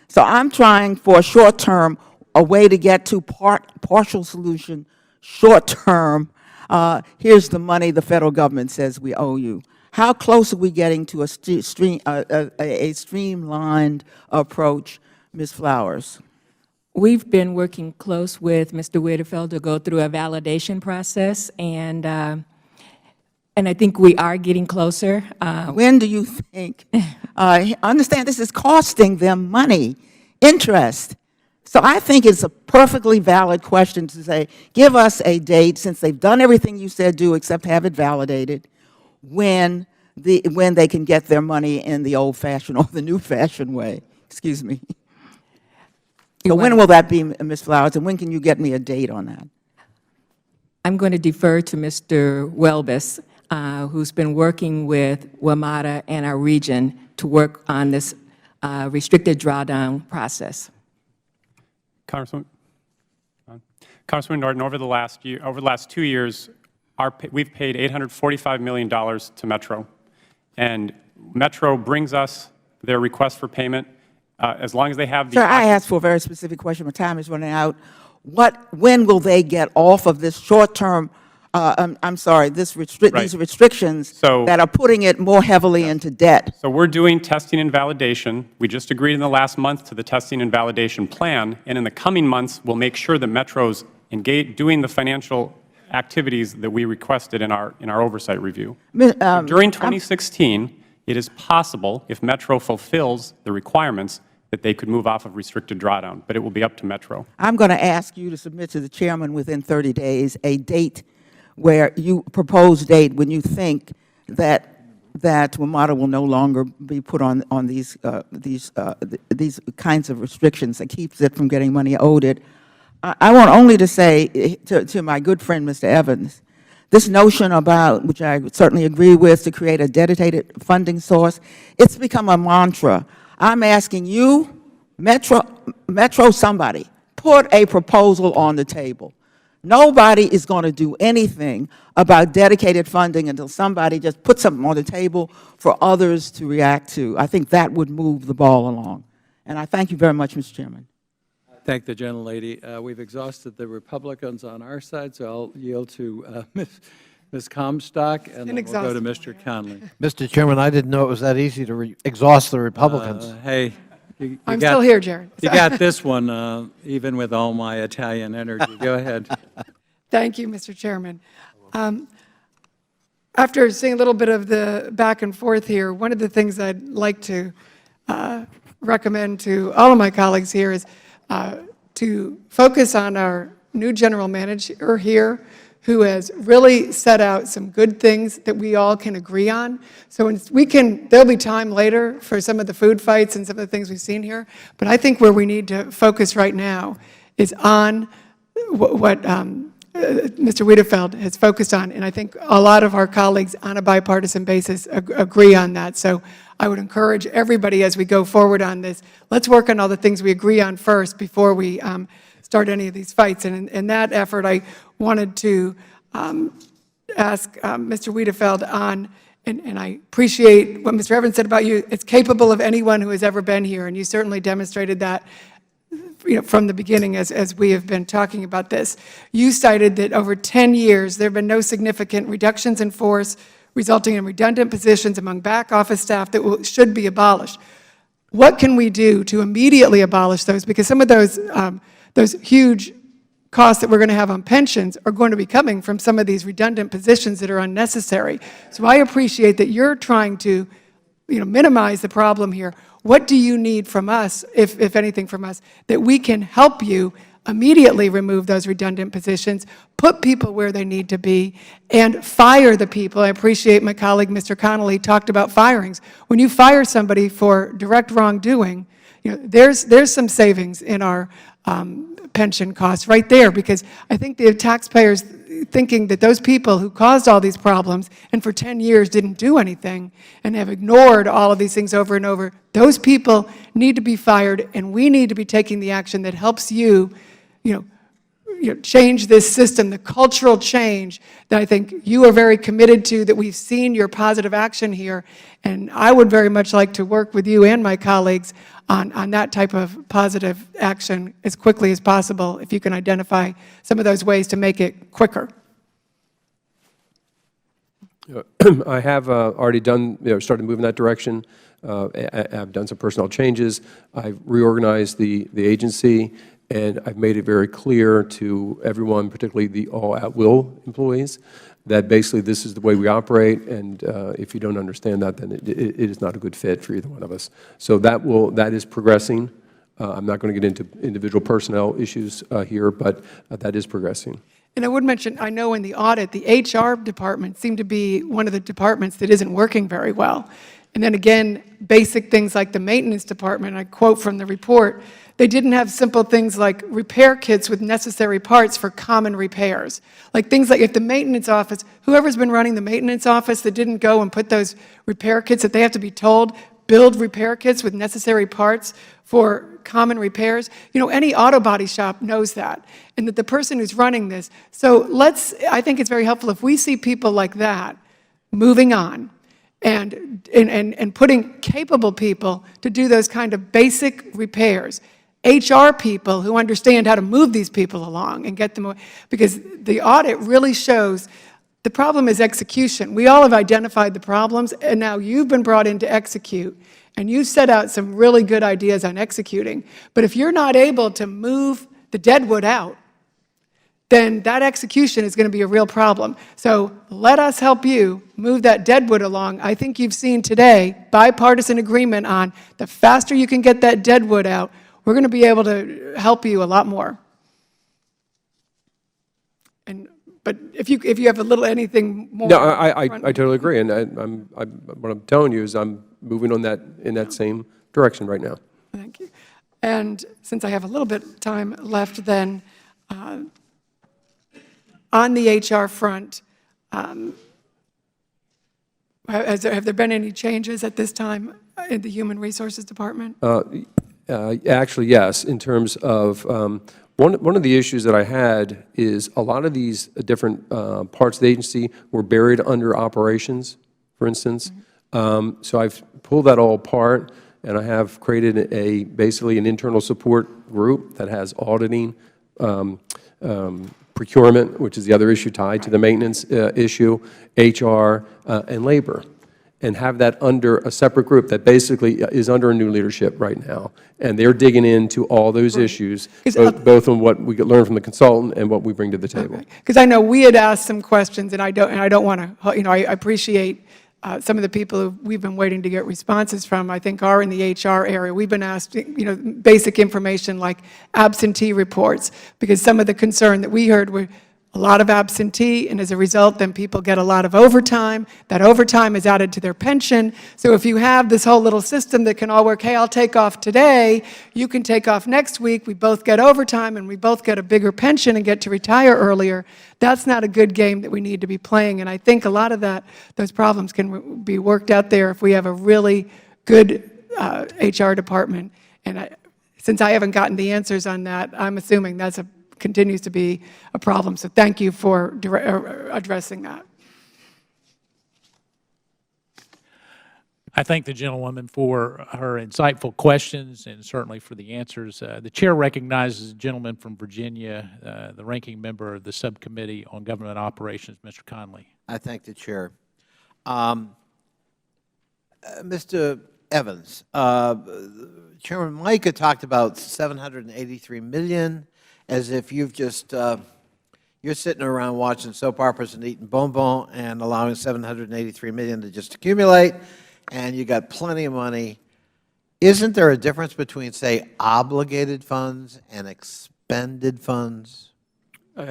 So I'm trying for a short-term, a way to get to partial solution, short-term. Here's the money the federal government says we owe you. How close are we getting to a streamlined approach, Ms. Flowers? We've been working close with Mr. Weidenfeld to go through a validation process, and I think we are getting closer. When do you think? Understand, this is costing them money, interest. So I think it's a perfectly valid question to say, give us a date, since they've done everything you said do except have it validated, when they can get their money in the old-fashioned or the new-fashioned way. Excuse me. So when will that be, Ms. Flowers, and when can you get me a date on that? I'm going to defer to Mr. Welbus. who's been working with WMATA and our region to work on this restricted drawdown process. Congresswoman Norton, over the last 2 years, we've paid $845 million to Metro, and Metro brings us their request for payment as long as they have the. Sir, I asked for a very specific question. My time is running out. When will they get off of this short-term? I'm sorry, these restrictions that are putting it more heavily into debt. So we're doing testing and validation. We just agreed in the last month to the testing and validation plan, and in the coming months, we'll make sure that Metro's doing the financial activities that we requested in our oversight review. During 2016, it is possible, if Metro fulfills the requirements, that they could move off of restricted drawdown, but it will be up to Metro. I'm going to ask you to submit to the chairman within 30 days a date where you propose date when you think that WMATA will no longer be put on these kinds of restrictions that keeps it from getting money owed it. I want only to say to my good friend, Mr. Evans, this notion about, which I certainly agree with, to create a dedicated funding source, it's become a mantra. I'm asking you, Metro, somebody, put a proposal on the table. Nobody is going to do anything about dedicated funding until somebody just puts something on the table for others to react to. I think that would move the ball along. And I thank you very much, Mr. Chairman. Thank the gentlelady. We've exhausted the Republicans on our side, so I'll yield to Ms. Comstock, and then we'll go to Mr. Conley. Mr. Chairman, I didn't know it was that easy to exhaust the Republicans. Hey, I'm still here, Jared. You got this one, even with all my Italian energy. Go ahead. Thank you, Mr. Chairman. After seeing a little bit of the back and forth here, one of the things I'd like to recommend to all of my colleagues here is to focus on our new general manager here, who has really set out some good things that we all can agree on. So there'll be time later for some of the food fights and some of the things we've seen here, but I think where we need to focus right now is on what Mr. Wiedefeld has focused on, and I think a lot of our colleagues on a bipartisan basis agree on that. So I would encourage everybody as we go forward on this, let's work on all the things we agree on first before we start any of these fights. And in that effort, I wanted to ask Mr. Wiedefeld on, and I appreciate what Mr. Evans said about you. It's capable of anyone who has ever been here, and you certainly demonstrated that from the beginning as we have been talking about this. You cited that over 10 years, there have been no significant reductions in force, resulting in redundant positions among back office staff that should be abolished. What can we do to immediately abolish those? Because some of those huge costs that we're going to have on pensions are going to be coming from some of these redundant positions that are unnecessary. So I appreciate that you're trying to minimize the problem here. What do you need from us, if anything from us, that we can help you immediately remove those redundant positions, put people where they need to be, and fire the people? I appreciate my colleague, Mr. Connolly, talked about firings. When you fire somebody for direct wrongdoing, there's some savings in our pension costs right there, because I think the taxpayers thinking that those people who caused all these problems and for 10 years didn't do anything and have ignored all of these things over and over, those people need to be fired, and we need to be taking the action that helps you change this system, the cultural change that I think you are very committed to, that we've seen your positive action here. And I would very much like to work with you and my colleagues on that type of positive action as quickly as possible, if you can identify some of those ways to make it quicker. I have already done, started moving that direction. I've done some personnel changes. I've reorganized the agency, and I've made it very clear to everyone, particularly the all at-will employees, that basically this is the way we operate, and if you don't understand that, then it is not a good fit for either one of us. So that is progressing. I'm not going to get into individual personnel issues here, but that is progressing. And I would mention, I know in the audit, the HR department seemed to be one of the departments that isn't working very well. And then again, basic things like the maintenance department, I quote from the report, they didn't have simple things like repair kits with necessary parts for common repairs. Like things like if the maintenance office, whoever's been running the maintenance office that didn't go and put those repair kits that they have to be told, build repair kits with necessary parts for common repairs. You know, any auto body shop knows that, and that the person who's running this. So I think it's very helpful if we see people like that moving on and putting capable people to do those kind of basic repairs. HR people who understand how to move these people along and get them, because the audit really shows the problem is execution. We all have identified the problems, and now you've been brought in to execute, and you set out some really good ideas on executing. But if you're not able to move the deadwood out, then that execution is going to be a real problem. So let us help you move that deadwood along. I think you've seen today bipartisan agreement on the faster you can get that deadwood out, we're going to be able to help you a lot more. But if you have a little anything more. No, I totally agree, and what I'm telling you is I'm moving on in that same direction right now. Thank you. And since I have a little bit of time left, then on the HR front, have there been any changes at this time in the Human Resources Department? Actually, yes, in terms of one of the issues that I had is a lot of these different parts of the agency were buried under operations, for instance. So I've pulled that all apart, and I have created basically an internal support group that has auditing, procurement, which is the other issue tied to the maintenance issue, HR, and labor, and have that under a separate group that basically is under a new leadership right now. And they're digging into all those issues, both on what we could learn from the consultant and what we bring to the table. Because I know we had asked some questions, and I don't want to, I appreciate some of the people who we've been waiting to get responses from, I think, are in the HR area. We've been asked, basic information like absentee reports, because some of the concern that we heard were a lot of absentee, and as a result, then people get a lot of overtime. That overtime is added to their pension. So if you have this whole little system that can all work, hey, I'll take off today, you can take off next week, we both get overtime, and we both get a bigger pension and get to retire earlier, that's not a good game that we need to be playing. And I think a lot of those problems can be worked out there if we have a really good HR department. And since I haven't gotten the answers on that, I'm assuming that's continues to be a problem. So thank you for addressing that. I thank the gentlewoman for her insightful questions and certainly for the answers. The chair recognizes the gentleman from Virginia, the ranking member of the Subcommittee on Government Operations, Mr. Connolly. I thank the Chair. Mr. Evans, Chairman Mica talked about $783 million as if you've just, you're sitting around watching soap operas and eating bonbon and allowing $783 million to just accumulate, and you got plenty of money. Isn't there a difference between, say, obligated funds and expended funds?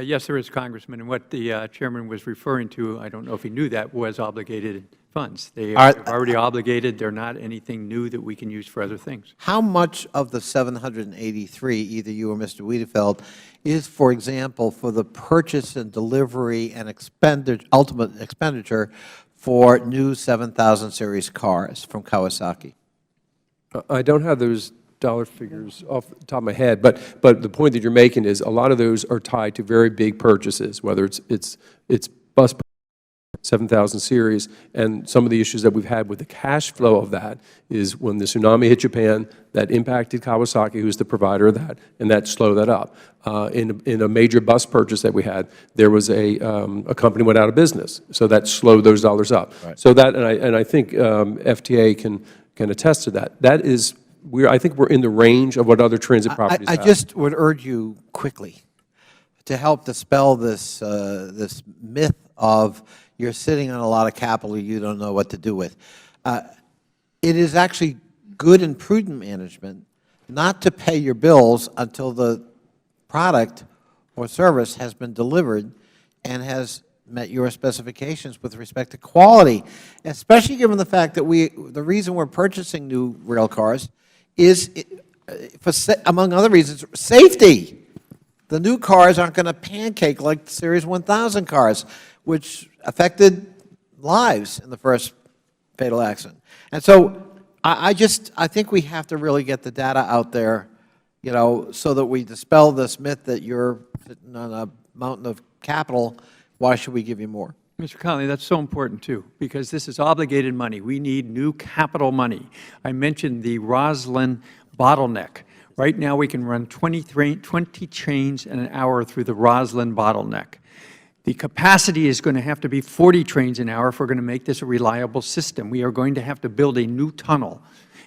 Yes, there is, Congressman, and what the chairman was referring to, I don't know if he knew that, was obligated funds. They are already obligated. They're not anything new that we can use for other things. How much of the 783, either you or Mr. Wiedefeld, is, for example, for the purchase and delivery and ultimate expenditure for new 7000 series cars from Kawasaki? I don't have those dollar figures off the top of my head, but the point that you're making is a lot of those are tied to very big purchases, whether it's bus 7000 series, and some of the issues that we've had with the cash flow of that is when the tsunami hit Japan, that impacted Kawasaki, who's the provider of that, and that slowed that up. In a major bus purchase that we had, there was a company went out of business, so that slowed those dollars up. Right. So that, and I think FTA can attest to that. That is, I think we're in the range of what other transit properties have. I just would urge you quickly to help dispel this this myth of you're sitting on a lot of capital you don't know what to do with. It is actually good and prudent management not to pay your bills until the product or service has been delivered and has met your specifications with respect to quality, especially given the fact that the reason we're purchasing new rail cars is, among other reasons, safety. The new cars aren't going to pancake like the Series 1000 cars, which affected lives in the first fatal accident. And so I think we have to really get the data out there, you know, so that we dispel this myth that you're sitting on a mountain of capital. Why should we give you more? Mr. Connolly, that's so important, too, because this is obligated money. We need new capital money. I mentioned the Roslyn bottleneck. Right now, we can run 20 trains in an hour through the Roslyn bottleneck. The capacity is going to have to be 40 trains an hour if we're going to make this a reliable system. We are going to have to build a new tunnel,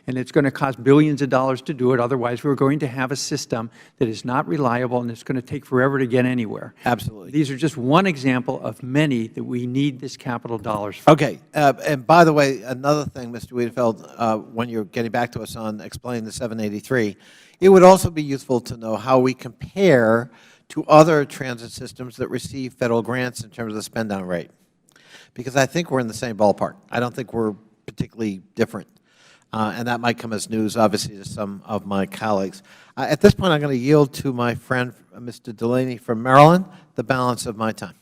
and it's going to cost billions of dollars to do it. Otherwise, we're going to have a system that is not reliable, and it's going to take forever to get anywhere. Absolutely. These are just one example of many that we need this capital dollars for. Okay. And by the way, another thing, Mr. Wiedefeld, when you're getting back to us on explaining the 783, it would also be useful to know how we compare to other transit systems that receive federal grants in terms of the spend-down rate. Because I think we're in the same ballpark. I don't think we're particularly different. And that might come as news, obviously, to some of my colleagues. At this point, I'm going to yield to my friend, Mr. Delaney from Maryland, the balance of my time.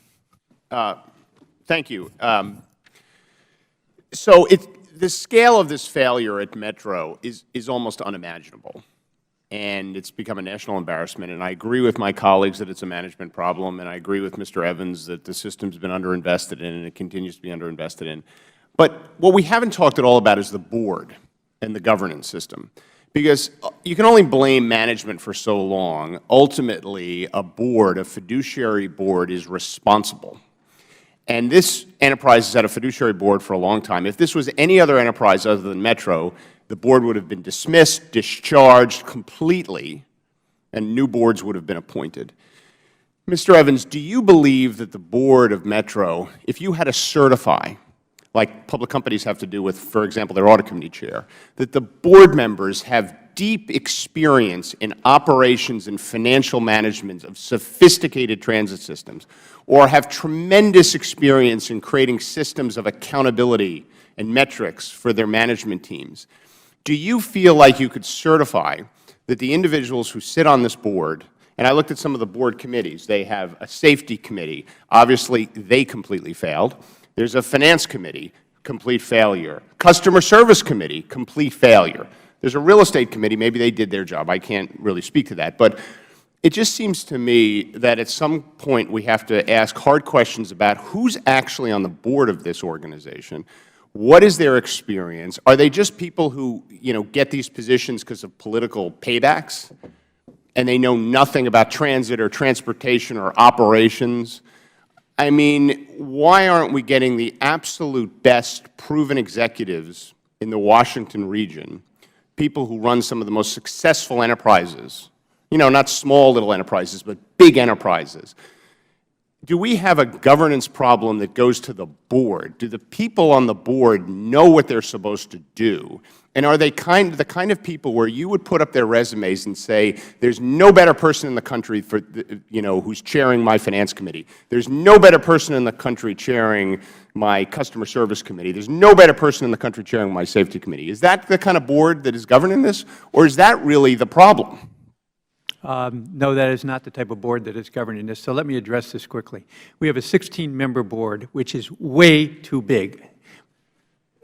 Thank you. So the scale of this failure at Metro is almost unimaginable. And it's become a national embarrassment. And I agree with my colleagues that it's a management problem, and I agree with Mr. Evans that the system's been underinvested in and it continues to be underinvested in. But what we haven't talked at all about is the board and the governance system. Because you can only blame management for so long. Ultimately, a board, a fiduciary board, is responsible. And this enterprise has had a fiduciary board for a long time. If this was any other enterprise other than Metro, the board would have been dismissed, discharged completely, and new boards would have been appointed. Mr. Evans, do you believe that the board of Metro, if you had to certify, like public companies have to do with, for example, their audit committee chair, that the board members have deep experience in operations and financial management of sophisticated transit systems, or have tremendous experience in creating systems of accountability and metrics for their management teams? Do you feel like you could certify that the individuals who sit on this board, and I looked at some of the board committees, they have a safety committee, obviously they completely failed. There's a finance committee, complete failure. Customer service committee, complete failure. There's a real estate committee, maybe they did their job, I can't really speak to that. But it just seems to me that at some point we have to ask hard questions about who's actually on the board of this organization. What is their experience? Are they just people who, you know, get these positions because of political paybacks, and they know nothing about transit or transportation or operations? I mean, why aren't we getting the absolute best proven executives in the Washington region, people who run some of the most successful enterprises, you know, not small little enterprises, but big enterprises? Do we have a governance problem that goes to the board? Do the people on the board know what they're supposed to do? And are they the kind of people where you would put up their resumes and say, there's no better person in the country for, you know, who's chairing my finance committee. There's no better person in the country chairing my customer service committee. There's no better person in the country chairing my safety committee. Is that the kind of board that is governing this, or is that really the problem? No, that is not the type of board that is governing this. So let me address this quickly. We have a 16-member board, which is way too big.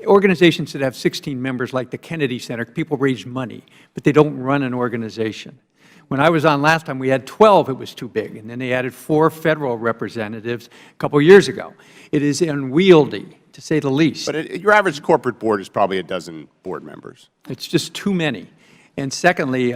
Organizations that have 16 members, like the Kennedy Center, people raise money, but they don't run an organization. When I was on last time, we had 12. It was too big. And then they added 4 federal representatives a couple years ago. It is unwieldy, to say the least. But your average corporate board is probably a dozen board members. It's just too many. And secondly,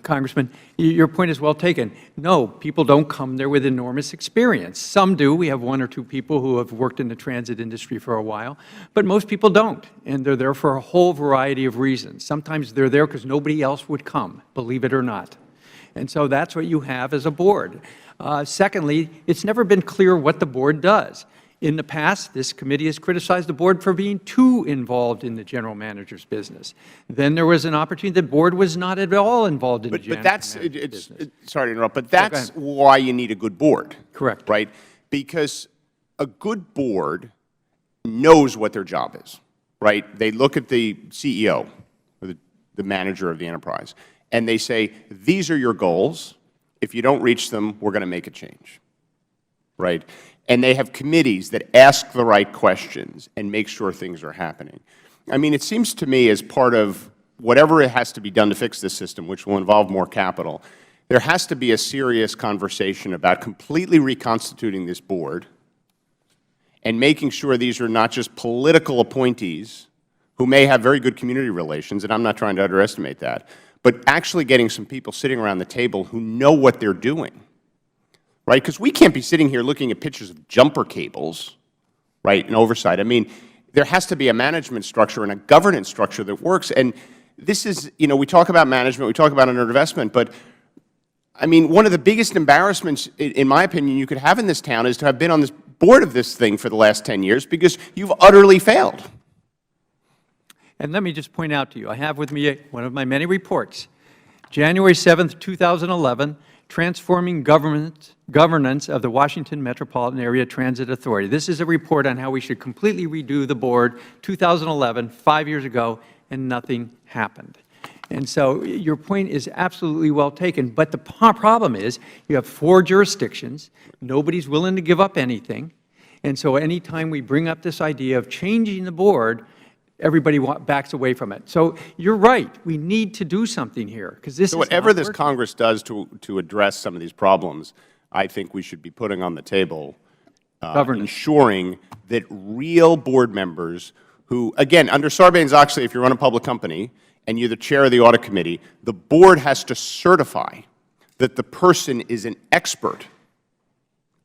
Congressman, your point is well taken. No, people don't come there with enormous experience. Some do. We have 1 or 2 people who have worked in the transit industry for a while. But most people don't. And they're there for a whole variety of reasons. Sometimes they're there because nobody else would come, believe it or not. And so that's what you have as a board. Secondly, it's never been clear what the board does. In the past, this committee has criticized the board for being too involved in the general manager's business. Then there was an opportunity, the board was not at all involved in the general manager's business. Sorry to interrupt, but that's why you need a good board. Correct. Right? Because a good board knows what their job is, right? They look at the CEO, or the manager of the enterprise, and they say, these are your goals. If you don't reach them, we're going to make a change, right? And they have committees that ask the right questions and make sure things are happening. I mean, it seems to me as part of whatever it has to be done to fix this system, which will involve more capital, there has to be a serious conversation about completely reconstituting this board and making sure these are not just political appointees who may have very good community relations, and I'm not trying to underestimate that, but actually getting some people sitting around the table who know what they're doing. Right? Because we can't be sitting here looking at pictures of jumper cables, right, and oversight. I mean, there has to be a management structure and a governance structure that works. And this is, you know, we talk about management, we talk about underinvestment, but, I mean, one of the biggest embarrassments, in my opinion, you could have in this town is to have been on this board of this thing for the last 10 years because you've utterly failed. And let me just point out to you, I have with me one of my many reports, January 7th, 2011, Transforming Governance of the Washington Metropolitan Area Transit Authority. This is a report on how we should completely redo the board, 2011, 5 years ago, and nothing happened. And so your point is absolutely well taken, but the problem is you have 4 jurisdictions, nobody's willing to give up anything, and so anytime we bring up this idea of changing the board, everybody backs away from it. So you're right. We need to do something here because this is not whatever this working. Congress does to address some of these problems, I think we should be putting on the table ensuring that real board members who, again, under Sarbanes-Oxley, if you run a public company and you're the chair of the audit committee, the board has to certify that the person is an expert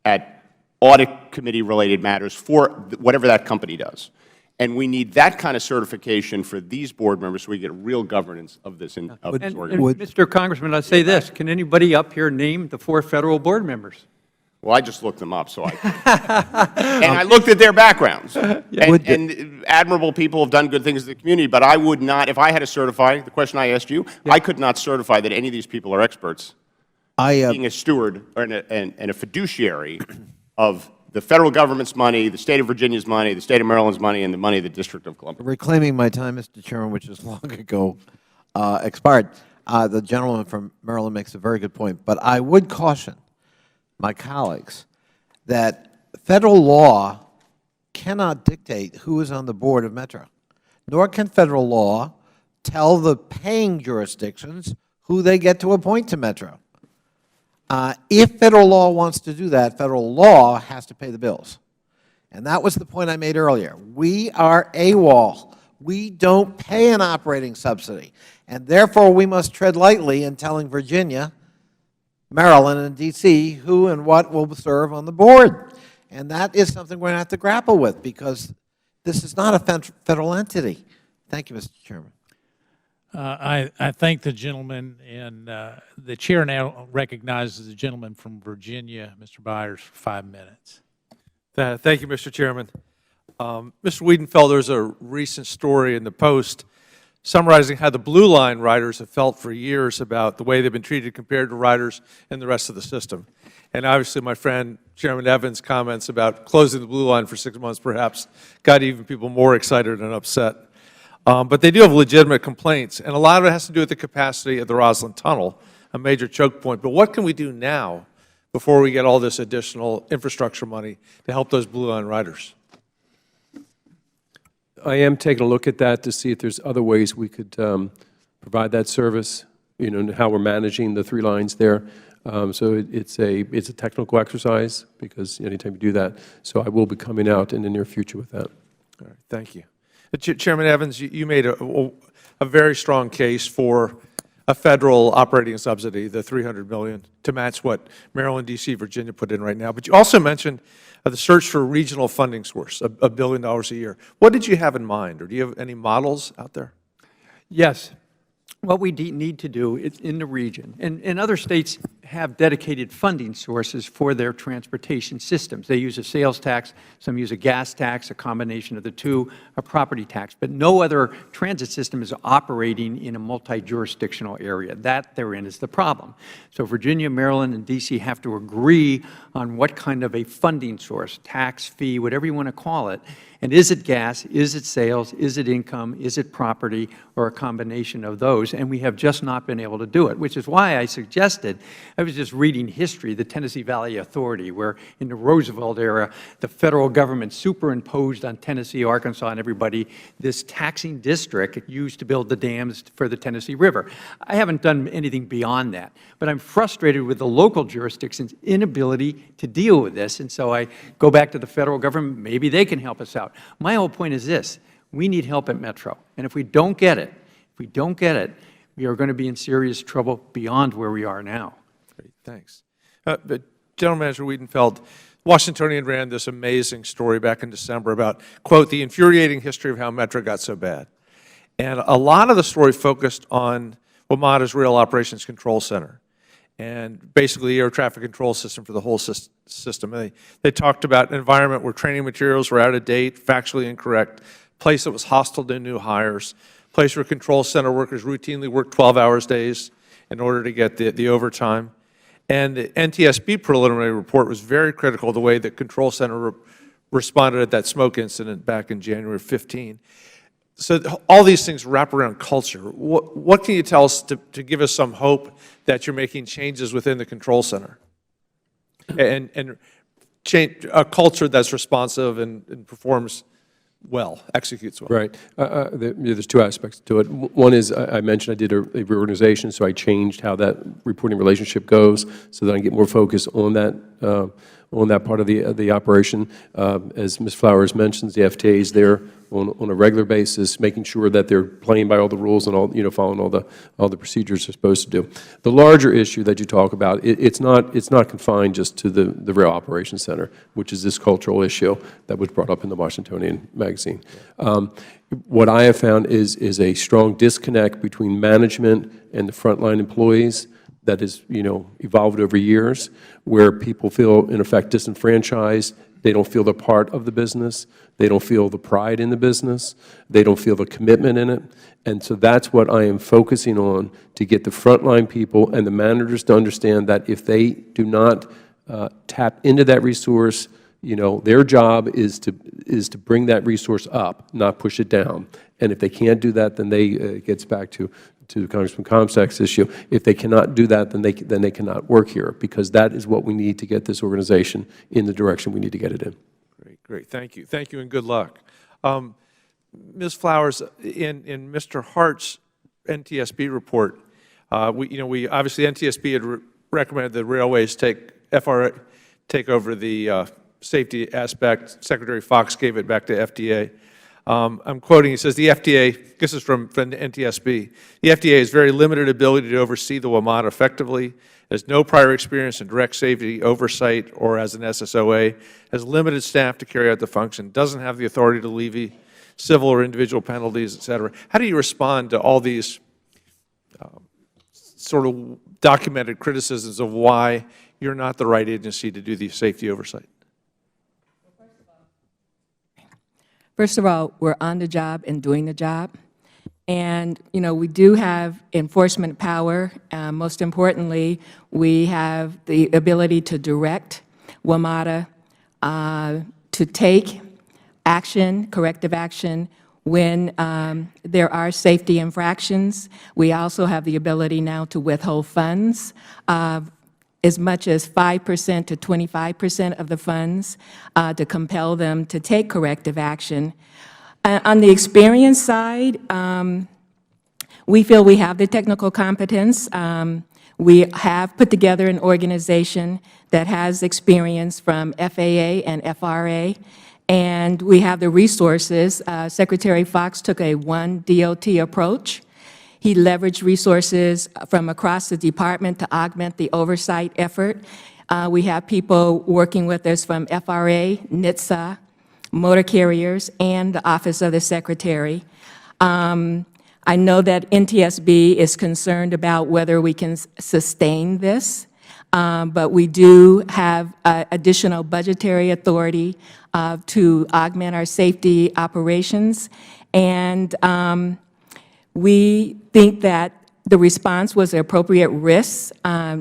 at audit committee-related matters for whatever that company does. And we need that kind of certification for these board members so we get real governance of this organization. Mr. Congressman, I'll say this. Can anybody up here name the 4 Federal board members? Well, I just looked them up, so I and I looked at their backgrounds. And admirable people have done good things in the community, but I would not, if I had to certify, the question I asked you, I could not certify that any of these people are experts being a steward and a fiduciary of the Federal Government's money, the State of Virginia's money, the State of Maryland's money, and the money of the District of Columbia. Reclaiming my time, Mr. Chairman, which is long ago expired, the gentleman from Maryland makes a very good point. But I would caution my colleagues that Federal law cannot dictate who is on the board of Metro, nor can Federal law tell the paying jurisdictions who they get to appoint to Metro. If Federal law wants to do that, Federal law has to pay the bills. And that was the point I made earlier. We are AWOL. We don't pay an operating subsidy. And therefore, we must tread lightly in telling Virginia, Maryland, and D.C. who and what will serve on the board. And that is something we're going to have to grapple with because this is not a Federal entity. Thank you, Mr. Chairman. I thank the gentleman, and the chair now recognizes the gentleman from Virginia, Mr. Byers, for 5 minutes. Thank you, Mr. Chairman. Mr. Wiedenfeld, there's a recent story in the Post summarizing how the Blue Line riders have felt for years about the way they've been treated compared to riders in the rest of the system. And obviously, my friend Chairman Evans' comments about closing the Blue Line for 6 months perhaps got even people more excited and upset. But they do have legitimate complaints, and a lot of it has to do with the capacity of the Roslyn Tunnel, a major choke point. But what can we do now before we get all this additional infrastructure money to help those Blue Line riders? I am taking a look at that to see if there's other ways we could provide that service, you know, and how we're managing the 3 lines there. So it's a technical exercise because anytime you do that. So I will be coming out in the near future with that. All right, thank you. Chairman Evans, you made a very strong case for a Federal operating subsidy, the $300 million, to match what Maryland, D.C., Virginia put in right now. But you also mentioned the search for a regional funding source, $1 billion a year. What did you have in mind, or do you have any models out there? Yes. What we need to do in the region, and other states have dedicated funding sources for their transportation systems. They use a sales tax, some use a gas tax, a combination of the two, a property tax. But no other transit system is operating in a multi-jurisdictional area. That therein is the problem. So Virginia, Maryland, and D.C. have to agree on what kind of a funding source, tax, fee, whatever you want to call it. And is it gas? Is it sales? Is it income? Is it property? Or a combination of those? And we have just not been able to do it, which is why I suggested, I was just reading history, the Tennessee Valley Authority, where in the Roosevelt era, the federal government superimposed on Tennessee, Arkansas, and everybody this taxing district used to build the dams for the Tennessee River. I haven't done anything beyond that, but I'm frustrated with the local jurisdictions' inability to deal with this, and so I go back to the federal government. Maybe they can help us out. My whole point is this: we need help at Metro, and if we don't get it, we are going to be in serious trouble beyond where we are now. Great, thanks. But General Manager Wiedenfeld, Washingtonian ran this amazing story back in December about, quote, the infuriating history of how Metro got so bad. And a lot of the story focused on WMATA's Rail Operations Control Center, and basically air traffic control system for the whole system. And they talked about an environment where training materials were out of date, factually incorrect, place that was hostile to new hires, place where control center workers routinely worked 12-hour days in order to get the overtime. And the NTSB preliminary report was very critical of the way that control center responded at that smoke incident back in January of 15. So all these things wrap around culture. What can you tell us to give us some hope that you're making changes within the control center and change a culture that's responsive and performs well, executes well? Right. There's two aspects to it. One is I mentioned I did a reorganization, so I changed how that reporting relationship goes so that I get more focus on that part of the operation. As Ms. Flowers mentions, the FTA is there on a regular basis, making sure that they're playing by all the rules and following all the procedures they're supposed to do. The larger issue that you talk about, it's not confined just to the Rail Operations Center, which is this cultural issue that was brought up in the Washingtonian magazine. What I have found is a strong disconnect between management and the frontline employees that has evolved over years, where people feel in effect disenfranchised. They don't feel they're part of the business. They don't feel the pride in the business. They don't feel the commitment in it. And so that's what I am focusing on, to get the frontline people and the managers to understand that if they do not tap into that resource, their job is to bring that resource up, not push it down. And if they can't do that, then it gets back to Congressman Comstock's issue. If they cannot do that, then they cannot work here, because that is what we need to get this organization in the direction we need to get it in. Great. Thank you. Thank you, and good luck. Ms. Flowers, in Mr. Hart's NTSB report, we obviously NTSB had recommended that railways take over the safety aspect. Secretary Fox gave it back to FDA. I'm quoting, he says, the FDA, this is from NTSB, the FDA has very limited ability to oversee the WMATA effectively, has no prior experience in direct safety oversight or as an SSOA, has limited staff to carry out the function, doesn't have the authority to levy civil or individual penalties, et cetera. How do you respond to all these sort of documented criticisms of why you're not the right agency to do the safety oversight? First of all, we're on the job and doing the job. And, we do have enforcement power. Most importantly, we have the ability to direct WMATA to take action, corrective action, when there are safety infractions. We also have the ability now to withhold funds, as much as 5% to 25% of the funds, to compel them to take corrective action. On the experience side, we feel we have the technical competence. We have put together an organization that has experience from FAA and FRA, and we have the resources. Secretary Fox took a one DOT approach. He leveraged resources from across the department to augment the oversight effort. We have people working with us from FRA, NHTSA, motor carriers, and the Office of the Secretary. I know that NTSB is concerned about whether we can sustain this. but we do have additional budgetary authority to augment our safety operations. And we think that the response was the appropriate risk.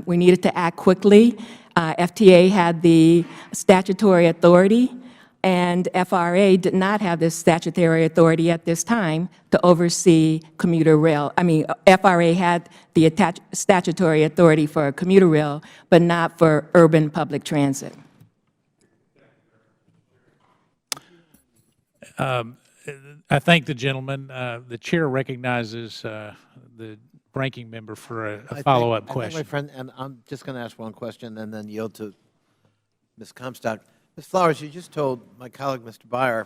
We needed to act quickly. FTA had the statutory authority, and FRA did not have the statutory authority at this time to oversee commuter rail. FRA had the statutory authority for commuter rail, but not for urban public transit. I thank the gentleman. The chair recognizes the ranking member for a follow-up question. My friend, and I'm just going to ask one question and then yield to Ms. Comstock. Ms. Flowers, you just told my colleague, Mr. Byer,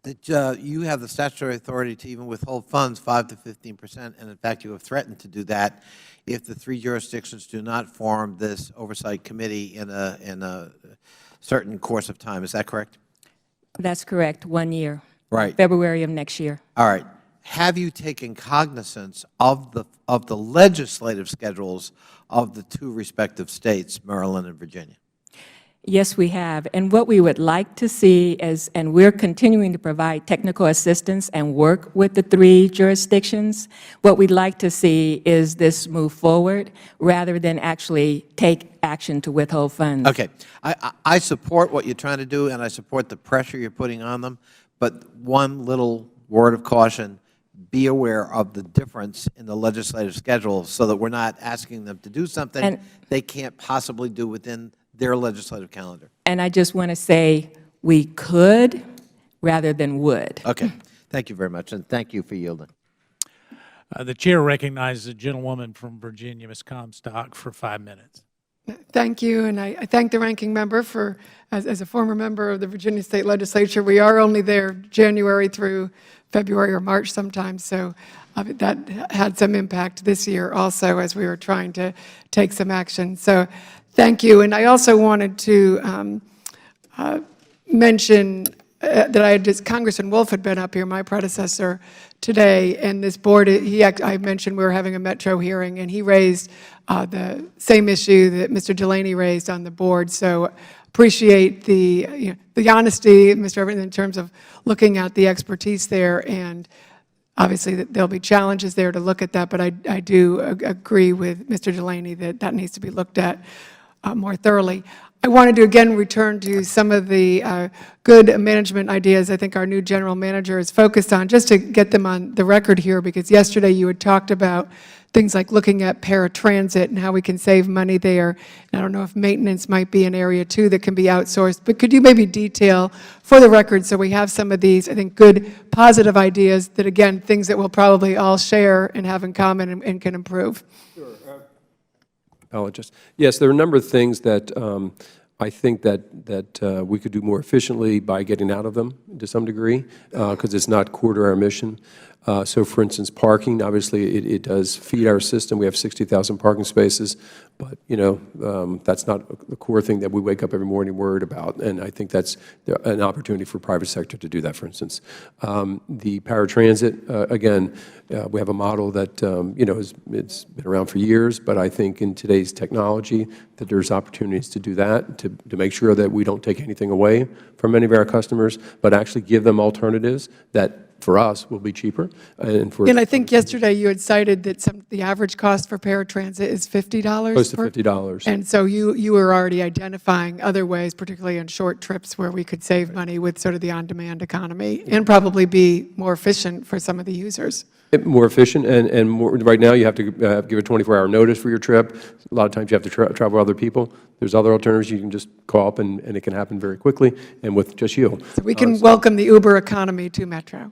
that you have the statutory authority to even withhold funds 5 to 15%, and in fact, you have threatened to do that if the 3 jurisdictions do not form this oversight committee in a certain course of time. Is that correct? That's correct, 1 year. Right. February of next year. All right. Have you taken cognizance of the legislative schedules of the 2 respective states, Maryland and Virginia? Yes, we have. And what we would like to see is, and we're continuing to provide technical assistance and work with the 3 jurisdictions, what we'd like to see is this move forward rather than actually take action to withhold funds. Okay. I support what you're trying to do, and I support the pressure you're putting on them, but one little word of caution: be aware of the difference in the legislative schedule so that we're not asking them to do something they can't possibly do within their legislative calendar. And I just want to say we could rather than would. Okay. Thank you very much, and thank you for yielding. The chair recognizes the gentlewoman from Virginia, Ms. Comstock, for 5 minutes. Thank you, and I thank the ranking member for, as a former member of the Virginia State Legislature, we are only there January through February or March sometimes, so that had some impact this year also as we were trying to take some action. So thank you, and I also wanted to mention that Congressman Wolf had been up here, my predecessor, today, and this board, I mentioned we were having a Metro hearing, and he raised the same issue that Mr. Delaney raised on the board. So appreciate the honesty, Mr. Evans, in terms of looking at the expertise there, and obviously there'll be challenges there to look at that, but I do agree with Mr. Delaney that that needs to be looked at more thoroughly. I wanted to again return to some of the good management ideas I think our new general manager is focused on, just to get them on the record here, because yesterday you had talked about things like looking at paratransit and how we can save money there. And I don't know if maintenance might be an area too that can be outsourced, but could you maybe detail for the record so we have some of these, I think, good positive ideas that, again, things that we'll probably all share and have in common and can improve? Apologies. Yes, there are a number of things that I think that we could do more efficiently by getting out of them to some degree, because it's not core to our mission. So, for instance, parking, obviously, it does feed our system. We have 60,000 parking spaces, but, that's not the core thing that we wake up every morning worried about, and I think that's an opportunity for private sector to do that, for instance. The paratransit, again, we have a model that, it's been around for years, but I think in today's technology that there's opportunities to do that, to make sure that we don't take anything away from any of our customers, but actually give them alternatives that, for us, will be cheaper. And I think yesterday you had cited that the average cost for paratransit is $50. Close to $50. And so you were already identifying other ways, particularly on short trips, where we could save money with sort of the on-demand economy and probably be more efficient for some of the users. More efficient, and more, right now you have to give a 24-hour notice for your trip. A lot of times you have to travel with other people. There's other alternatives. You can just call up and it can happen very quickly and with just you. So we can welcome the Uber economy to Metro.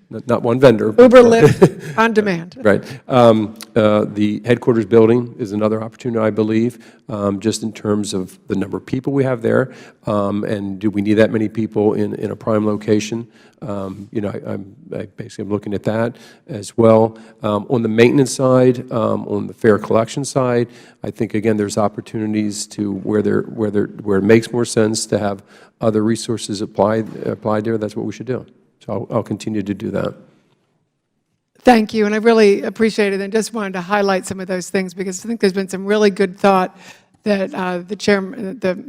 Not one vendor. Uber, Lyft, on demand. Right. The headquarters building is another opportunity, I believe, just in terms of the number of people we have there, and do we need that many people in a prime location? I basically am looking at that as well. On the maintenance side, on the fare collection side, I think, again, there's opportunities to where it makes more sense to have other resources applied there. That's what we should do. So I'll continue to do that. Thank you, and I really appreciate it, and just wanted to highlight some of those things, because I think there's been some really good thought that the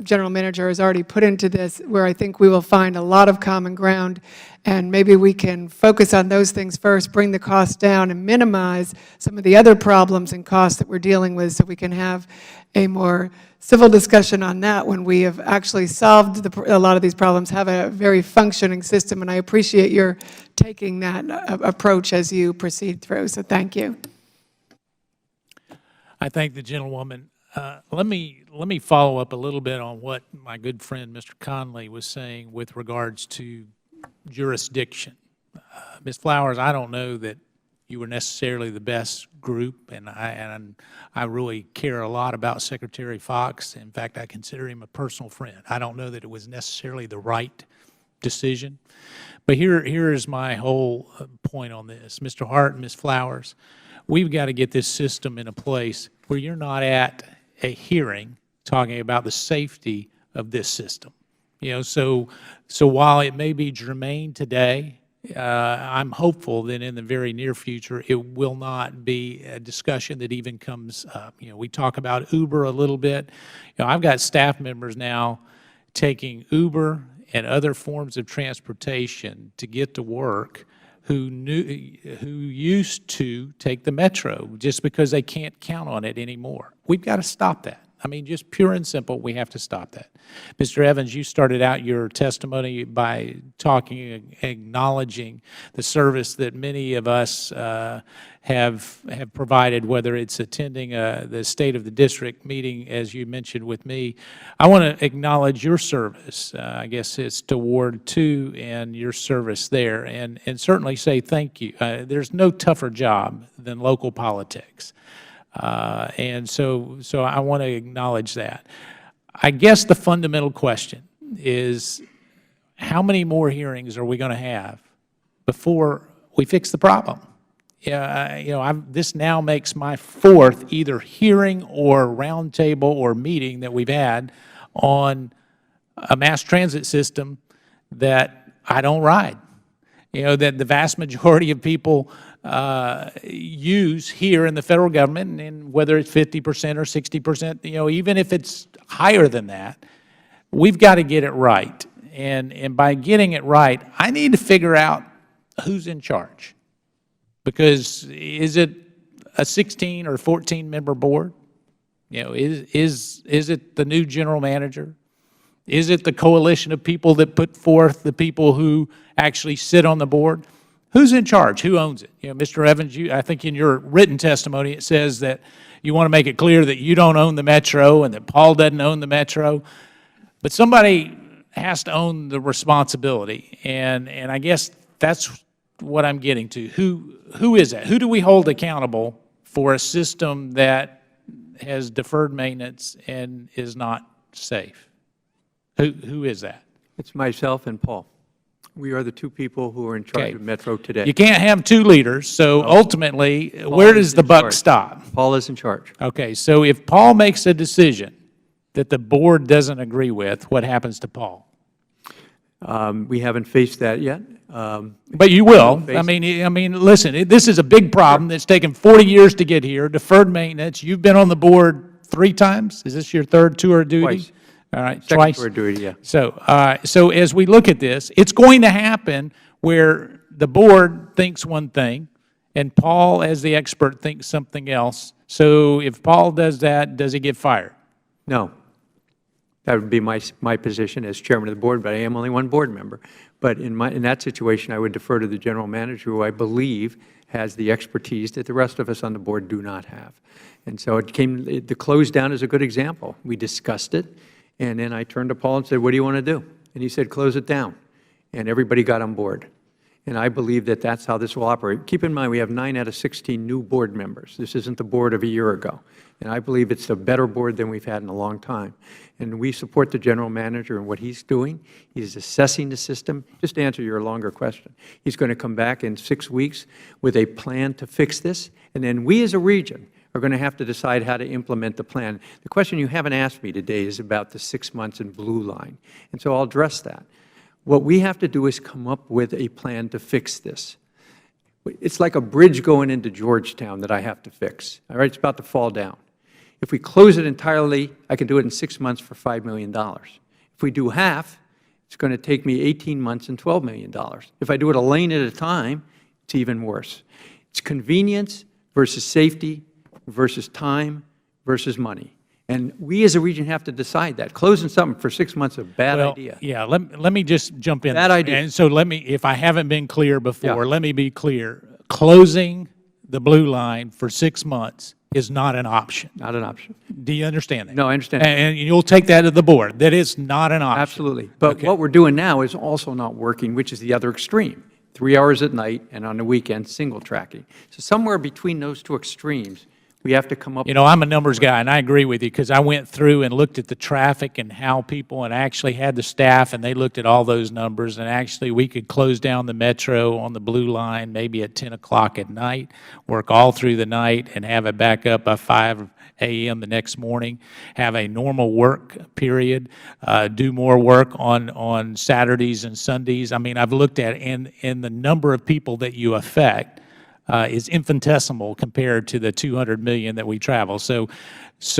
general manager has already put into this, where I think we will find a lot of common ground, and maybe we can focus on those things first, bring the costs down, and minimize some of the other problems and costs that we're dealing with, so we can have a more civil discussion on that when we have actually solved a lot of these problems, have a very functioning system, and I appreciate your taking that approach as you proceed through, so thank you. I thank the gentlewoman. Let me follow up a little bit on what my good friend Mr. Conley was saying with regards to jurisdiction. Ms. Flowers, I don't know that you were necessarily the best group, and I really care a lot about Secretary Fox. In fact, I consider him a personal friend. I don't know that it was necessarily the right decision. But here is my whole point on this. Mr. Hart and Ms. Flowers, we've got to get this system in a place where you're not at a hearing talking about the safety of this system. You know, so while it may be germane today, I'm hopeful that in the very near future it will not be a discussion that even comes up. You know, we talk about Uber a little bit. You know, I've got staff members now taking Uber and other forms of transportation to get to work who used to take the Metro just because they can't count on it anymore. We've got to stop that. I mean, just pure and simple, we have to stop that. Mr. Evans, you started out your testimony by acknowledging the service that many of us have provided, whether it's attending the State of the District meeting, as you mentioned with me. I want to acknowledge your service. I guess it's to Ward 2 and your service there, and certainly say thank you. There's no tougher job than local politics. And so I want to acknowledge that. I guess the fundamental question is, how many more hearings are we going to have before we fix the problem? This now makes my fourth either hearing or roundtable or meeting that we've had on a mass transit system that I don't ride. You know, that the vast majority of people use here in the federal government, and whether it's 50% or 60%, you know, even if it's higher than that, we've got to get it right. And by getting it right, I need to figure out who's in charge. Because is it a 16 or 14 member board? You know, is it the new general manager? Is it the coalition of people that put forth the people who actually sit on the board? Who's in charge? Who owns it? You know, Mr. Evans, I think in your written testimony it says that you want to make it clear that you don't own the Metro and that Paul doesn't own the Metro. But somebody has to own the responsibility, and I guess that's what I'm getting to. Who is that? Who do we hold accountable for a system that has deferred maintenance and is not safe? Who is that? It's myself and Paul. We are the two people who are in charge of Metro today. You can't have two leaders, so ultimately, where does the buck stop? Paul is in charge. Okay, so if Paul makes a decision that the board doesn't agree with, what happens to Paul? We haven't faced that yet. But you will. I mean, listen, this is a big problem that's taken 40 years to get here, deferred maintenance. You've been on the board 3 times. Is this your third tour of duty? Twice. All right, Second twice. tour of duty, yeah. So as we look at this, it's going to happen where the board thinks one thing and Paul, as the expert, thinks something else. So if Paul does that, does he get fired? No. That would be my position as chairman of the board, but I am only one board member. But in that situation, I would defer to the general manager, who I believe has the expertise that the rest of us on the board do not have. And so the close down is a good example. We discussed it, and then I turned to Paul and said, what do you want to do? And he said, close it down. And everybody got on board. And I believe that that's how this will operate. Keep in mind, we have 9 out of 16 new board members. This isn't the board of a year ago. And I believe it's a better board than we've had in a long time. And we support the general manager in what he's doing. He's assessing the system. Just to answer your longer question, he's going to come back in 6 weeks with a plan to fix this. And then we as a region are going to have to decide how to implement the plan. The question you haven't asked me today is about the 6 months in Blue Line. And so I'll address that. What we have to do is come up with a plan to fix this. It's like a bridge going into Georgetown that I have to fix. All right, it's about to fall down. If we close it entirely, I can do it in 6 months for $5 million. If we do half, it's going to take me 18 months and $12 million. If I do it a lane at a time, it's even worse. It's convenience versus safety versus time versus money. And we as a region have to decide that. Closing something for 6 months is a bad idea. Yeah, let me just jump in. Bad idea. And so if I haven't been clear before, Yeah. let me be clear. Closing the blue line for 6 months is not an option. Not an option. Do you understand that? No, I understand. And you'll take that to the board, that it's not an option. Absolutely. But Okay. what we're doing now is also not working, which is the other extreme. 3 hours at night and on the weekend, single tracking. So somewhere between those two extremes, we have to come up. You know, I'm a numbers guy, and I agree with you, because I went through and looked at the traffic and how people, and actually had the staff, and they looked at all those numbers, and actually we could close down the Metro on the blue line maybe at 10 o'clock at night, work all through the night, and have it back up by 5 a.m. the next morning, have a normal work period, do more work on Saturdays and Sundays. I mean, I've looked at it, and the number of people that you affect is infinitesimal compared to the 200 million that we travel. So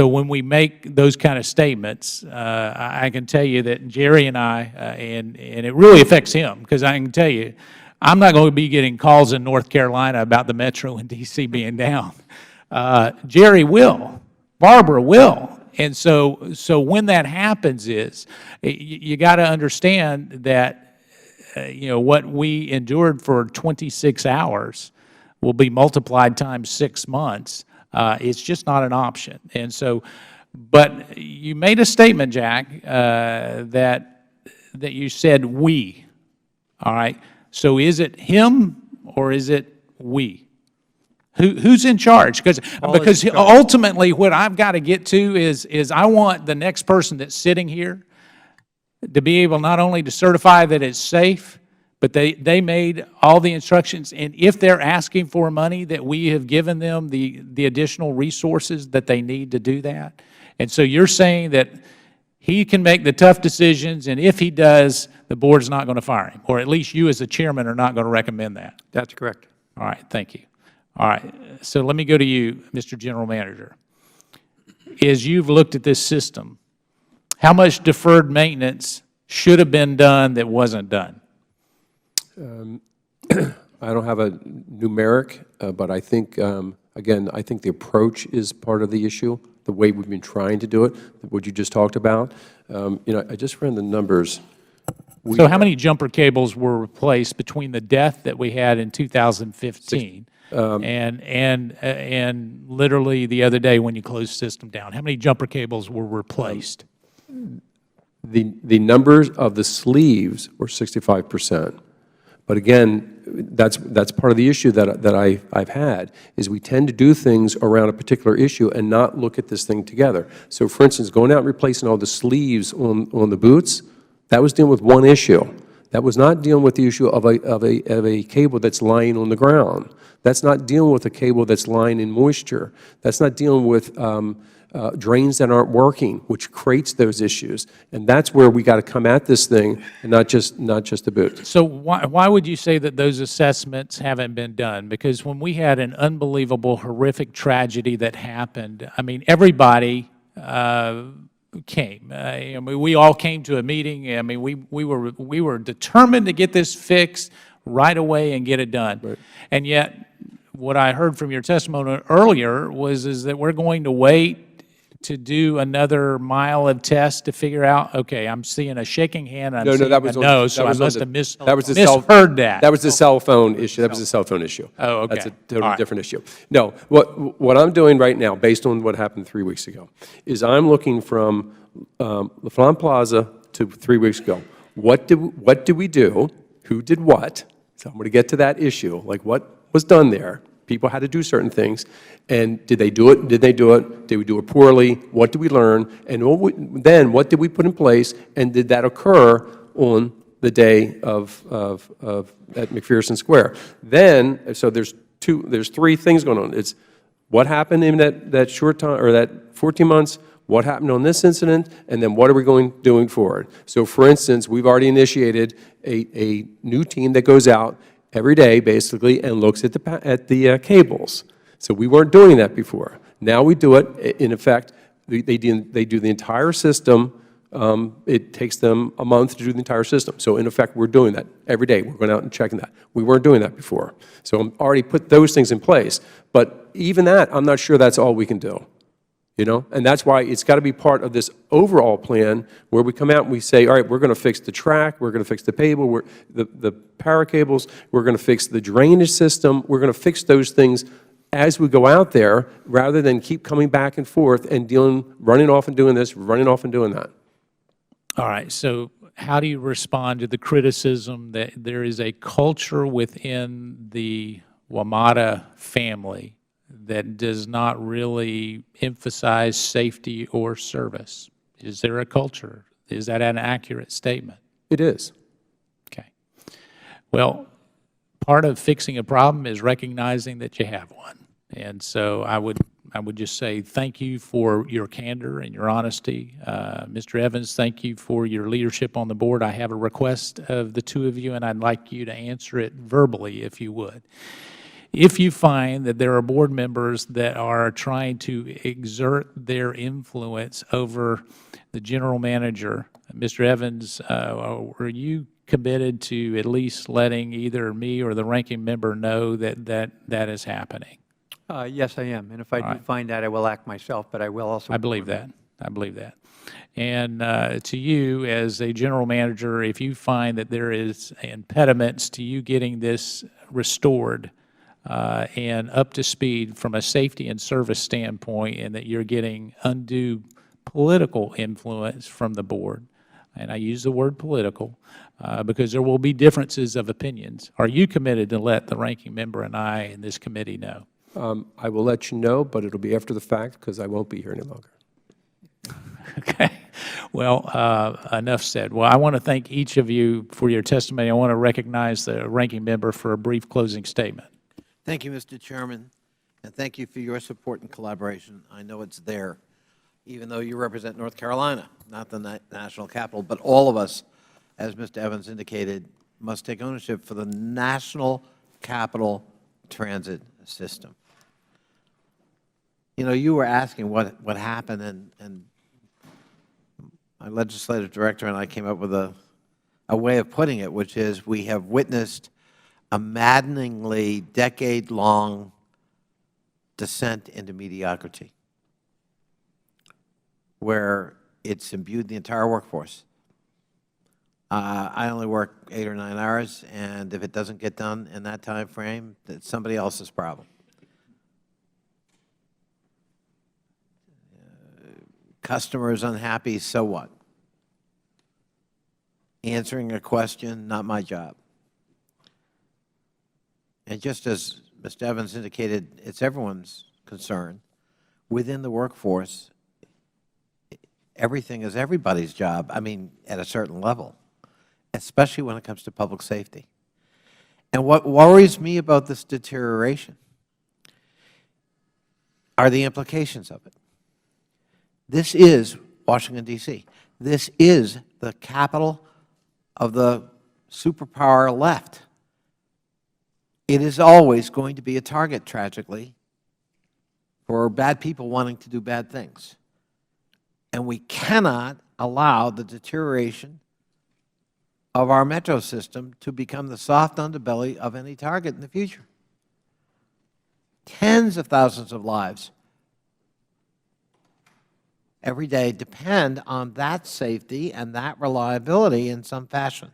when we make those kind of statements, I can tell you that Jerry and I, and it really affects him, because I can tell you, I'm not going to be getting calls in North Carolina about the Metro and D.C. being down. Jerry will. Barbara will. And so when that happens is, you got to understand that, what we endured for 26 hours will be multiplied times 6 months. It's just not an option. And so, but you made a statement, Jack, that you said we, all right? So is it him or is it we? Who's in charge? Because ultimately what I've got to get to is I want the next person that's sitting here to be able not only to certify that it's safe, but they made all the instructions, and if they're asking for money, that we have given them the additional resources that they need to do that. And so you're saying that he can make the tough decisions, and if he does, the board's not going to fire him, or at least you as the chairman are not going to recommend that. That's correct. All right, thank you. All right, so let me go to you, Mr. General Manager. As you've looked at this system, how much deferred maintenance should have been done that wasn't done? I don't have a numeric, but I think, again, I think the approach is part of the issue, the way we've been trying to do it, what you just talked about. I just ran the numbers. So how many jumper cables were replaced between the death that we had in 2015 and literally the other day when you closed the system down? How many jumper cables were replaced? The numbers of the sleeves were 65%. But again, that's part of the issue that I've had, is we tend to do things around a particular issue and not look at this thing together. So for instance, going out and replacing all the sleeves on the boots, that was dealing with one issue. That was not dealing with the issue of a cable that's lying on the ground. That's not dealing with a cable that's lying in moisture. That's not dealing with drains that aren't working, which creates those issues. And that's where we got to come at this thing, and not just the boot. So why would you say that those assessments haven't been done? Because when we had an unbelievable, horrific tragedy that happened, I mean, everybody came. We all came to a meeting. I mean, we were determined to get this fixed right away and get it done. Right. And yet, what I heard from your testimony earlier is that we're going to wait to do another mile of tests to figure out, okay, I'm seeing a shaking hand, I'm seeing a no, so I must have misheard that. That was the cell phone issue. That was the cell phone issue. Oh, okay. That's a totally different issue. No, what I'm doing right now, based on what happened 3 weeks ago, is I'm looking from L'Enfant Plaza to 3 weeks ago. What did we do? Who did what? So I'm going to get to that issue, like what was done there. People had to do certain things, and did they do it? Did they do it? Did we do it poorly? What did we learn? And then what did we put in place, and did that occur on the day at McPherson Square? Then, so there's 3 things going on. It's what happened in that short time, or that 14 months, what happened on this incident, and then what are we doing forward? So for instance, we've already initiated a new team that goes out every day, basically, and looks at the cables. So we weren't doing that before. Now we do it. In effect, they do the entire system. It takes them a month to do the entire system. So in effect, we're doing that every day. We're going out and checking that. We weren't doing that before. So I'm already put those things in place. But even that, I'm not sure that's all we can do. You know, and that's why it's got to be part of this overall plan where we come out and we say, all right, we're going to fix the track, we're going to fix the cable, the power cables, we're going to fix the drainage system, we're going to fix those things as we go out there, rather than keep coming back and forth and running off and doing this, running off and doing that. All right, so how do you respond to the criticism that there is a culture within the WMATA family that does not really emphasize safety or service? Is there a culture? Is that an accurate statement? It is. Okay. Well, part of fixing a problem is recognizing that you have one. And so I would just say thank you for your candor and your honesty. Mr. Evans, thank you for your leadership on the board. I have a request of the two of you, and I'd like you to answer it verbally, if you would. If you find that there are board members that are trying to exert their influence over the general manager, Mr. Evans, are you committed to at least letting either me or the ranking member know that is happening? Yes, I am. And if I do find that, I will act myself, but I will also. I believe that. I believe that. And to you, as a general manager, if you find that there is impediments to you getting this restored and up to speed from a safety and service standpoint, and that you're getting undue political influence from the board, and I use the word political because there will be differences of opinions, are you committed to let the ranking member and I and this committee know? I will let you know, but it'll be after the fact because I won't be here any longer. Okay. Well, enough said. Well, I want to thank each of you for your testimony. I want to recognize the ranking member for a brief closing statement. Thank you, Mr. Chairman, and thank you for your support and collaboration. I know it's there, even though you represent North Carolina, not the national capital, but all of us, as Mr. Evans indicated, must take ownership for the national capital transit system. You know, you were asking what happened, and my legislative director and I came up with a way of putting it, which is we have witnessed a maddeningly decade-long descent into mediocrity, where it's imbued the entire workforce. I only work 8 or 9 hours, and if it doesn't get done in that time frame, it's somebody else's problem. Customer is unhappy, so what? Answering a question, not my job. And just as Mr. Evans indicated, it's everyone's concern. Within the workforce, everything is everybody's job, I mean, at a certain level, especially when it comes to public safety. And what worries me about this deterioration are the implications of it. This is Washington, D.C. This is the capital of the superpower left. It is always going to be a target, tragically, for bad people wanting to do bad things. And we cannot allow the deterioration of our metro system to become the soft underbelly of any target in the future. Tens of thousands of lives every day depend on that safety and that reliability in some fashion.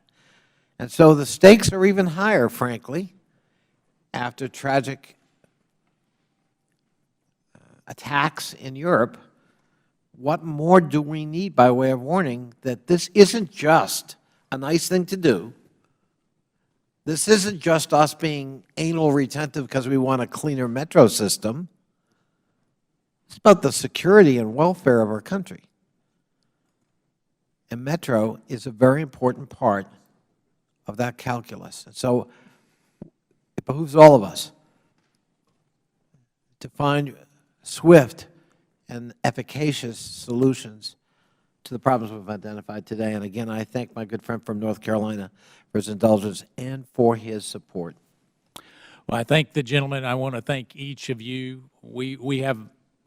And so the stakes are even higher, frankly, after tragic attacks in Europe. What more do we need by way of warning that this isn't just a nice thing to do? This isn't just us being anal retentive because we want a cleaner metro system. It's about the security and welfare of our country. And metro is a very important part of that calculus. And so it behooves all of us to find swift and efficacious solutions to the problems we've identified today. And again, I thank my good friend from North Carolina for his indulgence and for his support. Well, I thank the gentleman. I want to thank each of you. We have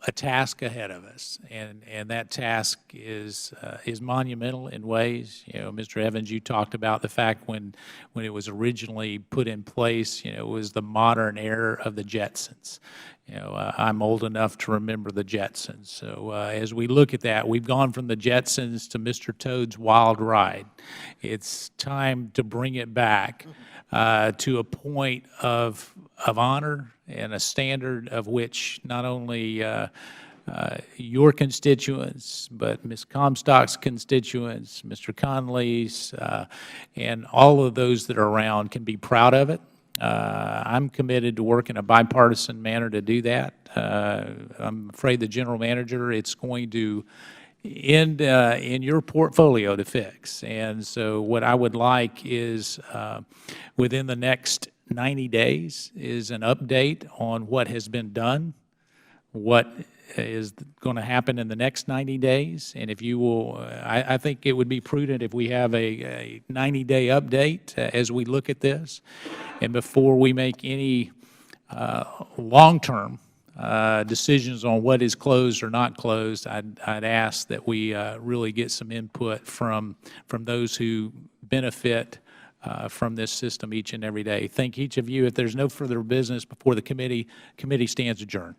a task ahead of us, and that task is monumental in ways. You know, Mr. Evans, you talked about the fact when it was originally put in place, you know, it was the modern era of the Jetsons. You know, I'm old enough to remember the Jetsons. So as we look at that, we've gone from the Jetsons to Mr. Toad's Wild Ride. It's time to bring it back to a point of honor and a standard of which not only your constituents, but Ms. Comstock's constituents, Mr. Connolly's, and all of those that are around can be proud of it. I'm committed to work in a bipartisan manner to do that. I'm afraid the general manager, it's going to end in your portfolio to fix. And so what I would like is within the next 90 days is an update on what has been done, what is going to happen in the next 90 days. And if you will, I think it would be prudent if we have a 90-day update as we look at this. And before we make any long-term decisions on what is closed or not closed, I'd ask that we really get some input from those who benefit from this system each and every day. Thank each of you. If there's no further business before the committee stands adjourned.